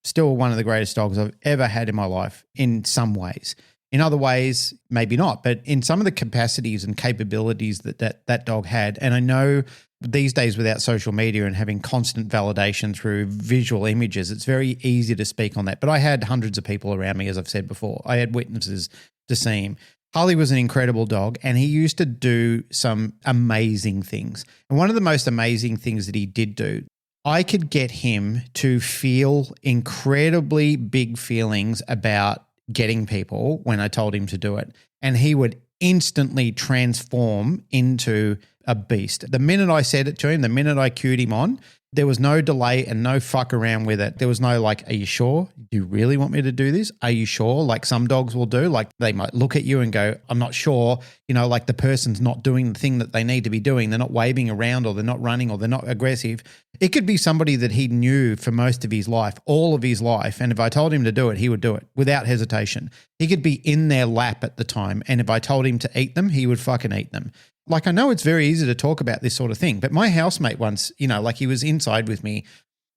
still one of the greatest dogs I've ever had in my life in some ways. In other ways, maybe not, but in some of the capacities and capabilities that dog had. And I know these days without social media and having constant validation through visual images, it's very easy to speak on that. But I had hundreds of people around me, as I've said before. I had witnesses to see him. Harley was an incredible dog and he used to do some amazing things. And one of the most amazing things that he did do, I could get him to feel incredibly big feelings about getting people when I told him to do it. And he would instantly transform into a beast. The minute I said it to him, the minute I cued him on, there was no delay and no fuck around with it. There was no like, are you sure? Do you really want me to do this? Are you sure? Like some dogs will do, like they might look at you and go, I'm not sure. You know, like the person's not doing the thing that they need to be doing. They're not waving around or they're not running or they're not aggressive. It could be somebody that he knew for most of his life, all of his life. And if I told him to do it, he would do it without hesitation. He could be in their lap at the time. And if I told him to eat them, he would fucking eat them. Like, I know it's very easy to talk about this sort of thing, but my housemate once, you know, like he was inside with me.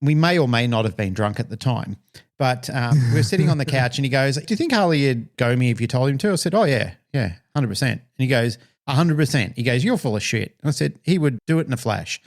We may or may not have been drunk at the time, but we were sitting on the couch and he goes, do you think Harley would go me if you told him to? I said, oh yeah, 100%. And he goes, 100%. He goes, you're full of shit. And I said, he would do it in a flash.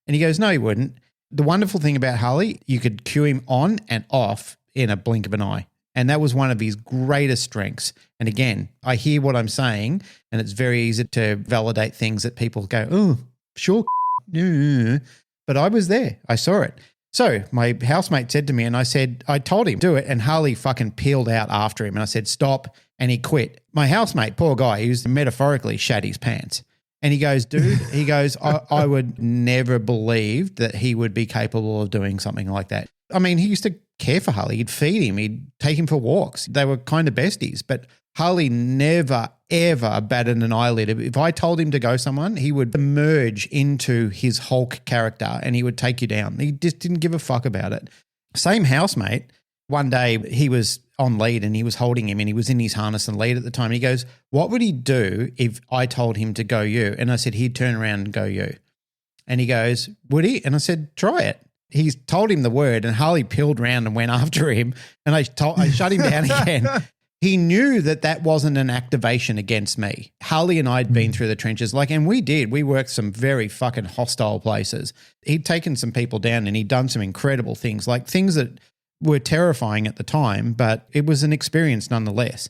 And he goes, no, he wouldn't. The wonderful thing about Harley, you could cue him on and off in a blink of an eye. And that was one of his greatest strengths. And again, I hear what I'm saying, and it's very easy to validate things that people go, oh, sure. But I was there. I saw it. So my housemate said to me, and I said, I told him, do it. And Harley fucking peeled out after him. And I said, stop. And he quit. My housemate, poor guy, he was metaphorically shat his pants. And he goes, dude, he goes, I would never believe that he would be capable of doing something like that. I mean, he used to care for Harley. He'd feed him. He'd take him for walks. They were kind of besties. But Harley never, ever batted an eyelid. If I told him to go someone, he would emerge into his Hulk character and he would take you down. He just didn't give a fuck about it. Same housemate, one day he was on lead and he was holding him and he was in his harness and lead at the time. He goes, what would he do if I told him to go you? And I said, he'd turn around and go you. And he goes, would he? And I said, try it. He's told him the word and Harley peeled around and went after him and I shut him down again. He knew that wasn't an activation against me. Harley and I had been through the trenches, and we worked some very fucking hostile places. He'd taken some people down and he'd done some incredible things, like things that were terrifying at the time, but it was an experience nonetheless.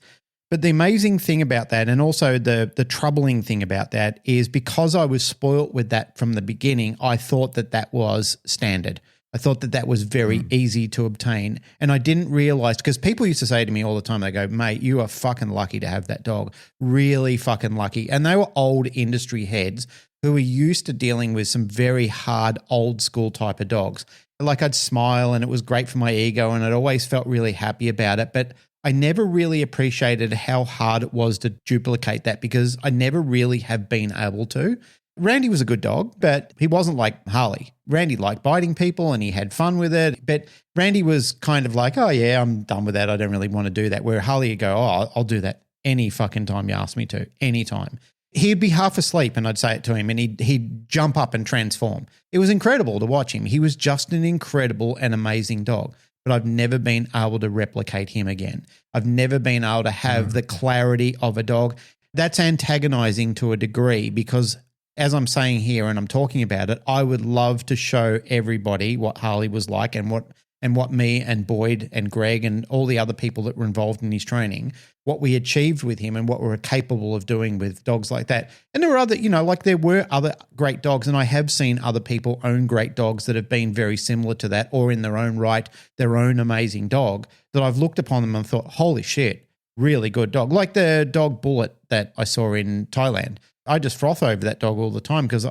But the amazing thing about that, and also the troubling thing about that, is because I was spoilt with that from the beginning, I thought that was standard. I thought that was very easy to obtain. And I didn't realize, because people used to say to me all the time, they go, mate, you are fucking lucky to have that dog. Really fucking lucky. And they were old industry heads who were used to dealing with some very hard, old school type of dogs. Like I'd smile and it was great for my ego and I'd always felt really happy about it. But I never really appreciated how hard it was to duplicate that because I never really have been able to. Randy was a good dog, but he wasn't like Harley. Randy liked biting people and he had fun with it. But Randy was kind of like, oh yeah, I'm done with that. I don't really want to do that. Where Harley would go, oh, I'll do that any fucking time you ask me to, anytime. He'd be half asleep and I'd say it to him and he'd jump up and transform. It was incredible to watch him. He was just an incredible and amazing dog. But I've never been able to replicate him again. I've never been able to have the clarity of a dog. That's antagonizing to a degree because as I'm saying here and I'm talking about it, I would love to show everybody what Harley was like and what me and Boyd and Greg and all the other people that were involved in his training, what we achieved with him and what we were capable of doing with dogs like that. And there were other, there were other great dogs, and I have seen other people own great dogs that have been very similar to that or in their own right, their own amazing dog that I've looked upon them and thought, holy shit, really good dog. Like the dog Bullet that I saw in Thailand. I just froth over that dog all the time because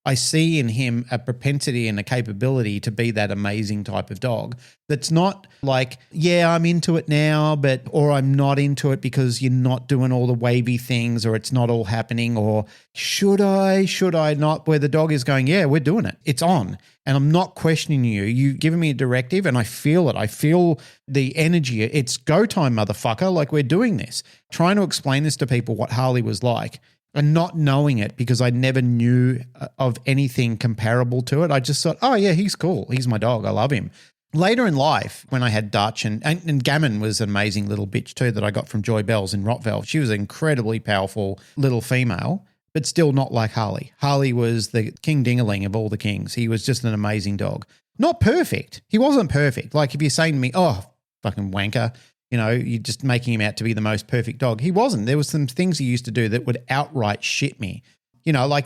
I see in him a propensity and a capability to be that amazing type of dog. That's not like, yeah, I'm into it now, or I'm not into it because you're not doing all the wavy things, or it's not all happening, or should I not, where the dog is going, yeah, we're doing it. It's on. And I'm not questioning you. You've given me a directive and I feel it. I feel the energy. It's go time, motherfucker. Like, we're doing this. Trying to explain this to people, what Harley was like, and not knowing it because I never knew of anything comparable to it. I just thought, oh yeah, he's cool. He's my dog. I love him. Later in life, when I had Dutch and Gammon was an amazing little bitch too that I got from Joy Bells in Rottweiler. She was an incredibly powerful little female, but still not like Harley. Harley was the king dingaling of all the kings. He was just an amazing dog. Not perfect. He wasn't perfect. Like if you're saying to me, oh, fucking wanker, you're just making him out to be the most perfect dog. He wasn't. There was some things he used to do that would outright shit me. Like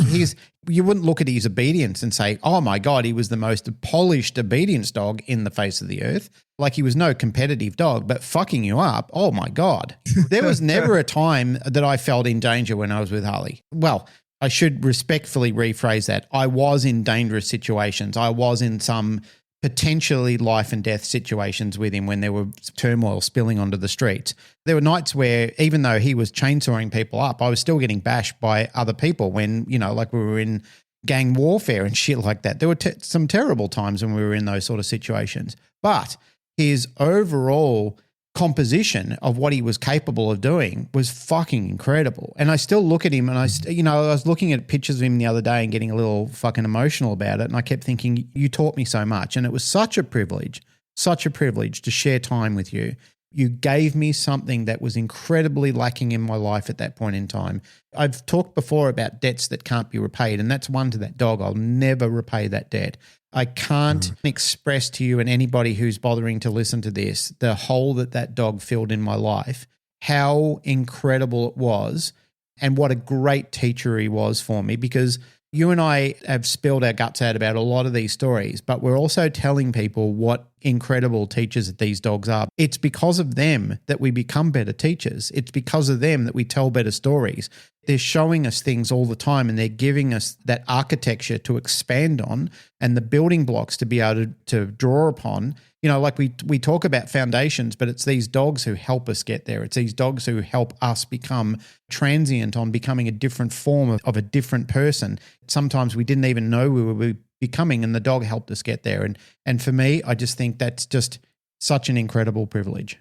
you wouldn't look at his obedience and say, oh my God, he was the most polished obedience dog in the face of the earth. Like he was no competitive dog, but fucking you up, oh my God. There was never a time that I felt in danger when I was with Harley. Well, I should respectfully rephrase that. I was in dangerous situations. I was in some potentially life and death situations with him when there were turmoil spilling onto the streets. There were nights where even though he was chainsawing people up, I was still getting bashed by other people when, like we were in gang warfare and shit like that. There were some terrible times when we were in those sort of situations. But his overall composition of what he was capable of doing was fucking incredible. And I still look at him and I was looking at pictures of him the other day and getting a little fucking emotional about it. And I kept thinking, you taught me so much. And it was such a privilege to share time with you. You gave me something that was incredibly lacking in my life at that point in time. I've talked before about debts that can't be repaid, and that's one to that dog. I'll never repay that debt. I can't express to you and anybody who's bothering to listen to this, the hole that dog filled in my life, how incredible it was and what a great teacher he was for me, because you and I have spilled our guts out about a lot of these stories, but we're also telling people what incredible teachers that these dogs are. It's because of them that we become better teachers. It's because of them that we tell better stories. They're showing us things all the time and they're giving us that architecture to expand on and the building blocks to be able to draw upon. Like we talk about foundations, but it's these dogs who help us get there. It's these dogs who help us become transient on becoming a different form of a different person. Sometimes we didn't even know we were becoming, and the dog helped us get there. And for me, I just think that's just such an incredible privilege.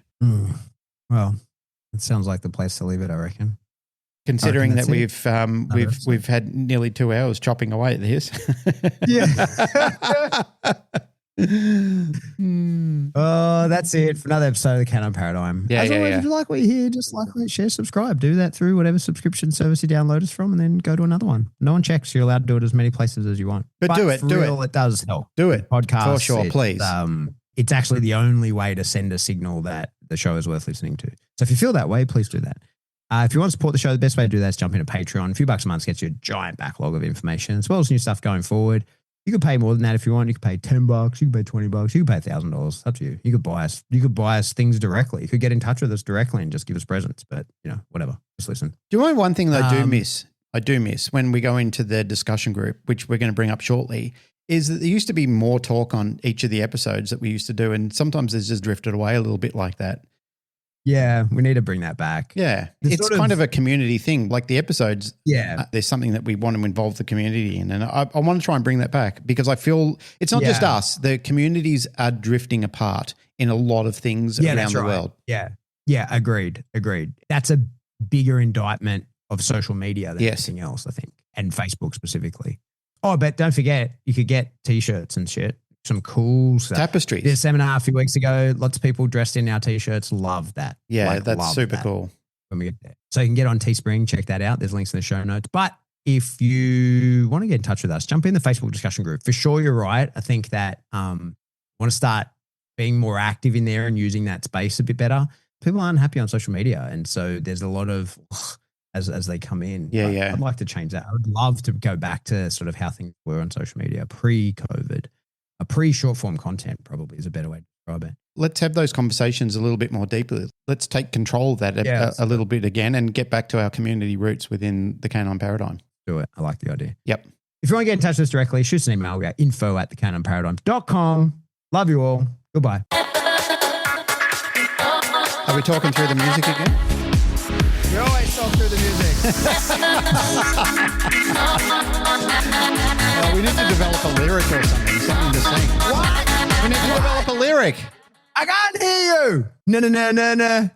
Well, it sounds like the place to leave it, I reckon. Considering that we've had nearly 2 hours chopping away at this. Yeah. Oh, that's it for another episode of the Canine Paradigm. As always, if you like what you hear, just like, share, subscribe. Do that through whatever subscription service you download us from, and then go to another one. No one checks. You're allowed to do it as many places as you want. But do it. It does help. Do it. Podcast for sure, please. It's actually the only way to send a signal that the show is worth listening to. So if you feel that way, please do that. If you want to support the show, the best way to do that is jump into Patreon. A few bucks a month gets you a giant backlog of information, as well as new stuff going forward. You could pay more than that if you want. You could pay $10. You could pay $20. You could pay $1,000. It's up to you. You could buy us things directly. You could get in touch with us directly and just give us presents. But whatever. Just listen. Do you know one thing that I do miss when we go into the discussion group, which we're going to bring up shortly, is that there used to be more talk on each of the episodes that we used to do, and sometimes it's just drifted away a little bit like that. Yeah, we need to bring that back. Yeah, it's kind of a community thing. Like the episodes, there's something that we want to involve the community in. And I want to try and bring that back because I feel it's not just us. The communities are drifting apart in a lot of things around the world. Yeah, agreed. That's a bigger indictment of social media than anything else, I think, and Facebook specifically. Oh, but don't forget, you could get T-shirts and shit. Some cool stuff. Tapestries. Did a seminar a few weeks ago. Lots of people dressed in our T-shirts. Love that. Yeah, that's super cool. When we get there. So you can get on Teespring, check that out. There's links in the show notes. But if you want to get in touch with us, jump in the Facebook discussion group. For sure, you're right. I think that want to start being more active in there and using that space a bit better. People aren't happy on social media. And so there's a lot of as they come in. Yeah. I'd like to change that. I would love to go back to sort of how things were on social media pre-COVID. A pre-short form content probably is a better way to describe it. Let's have those conversations a little bit more deeply. Let's take control of that a little bit again and get back to our community roots within the Canine Paradigm. Do it. I like the idea. Yep. If you want to get in touch with us directly, shoot us an email. We are info@thecanineparadigm.com. Love you all. Goodbye. Are we talking through the music again? We always talk through the music. We need to develop a lyric or something to sing. What? We need to develop a lyric. I can't hear you. No.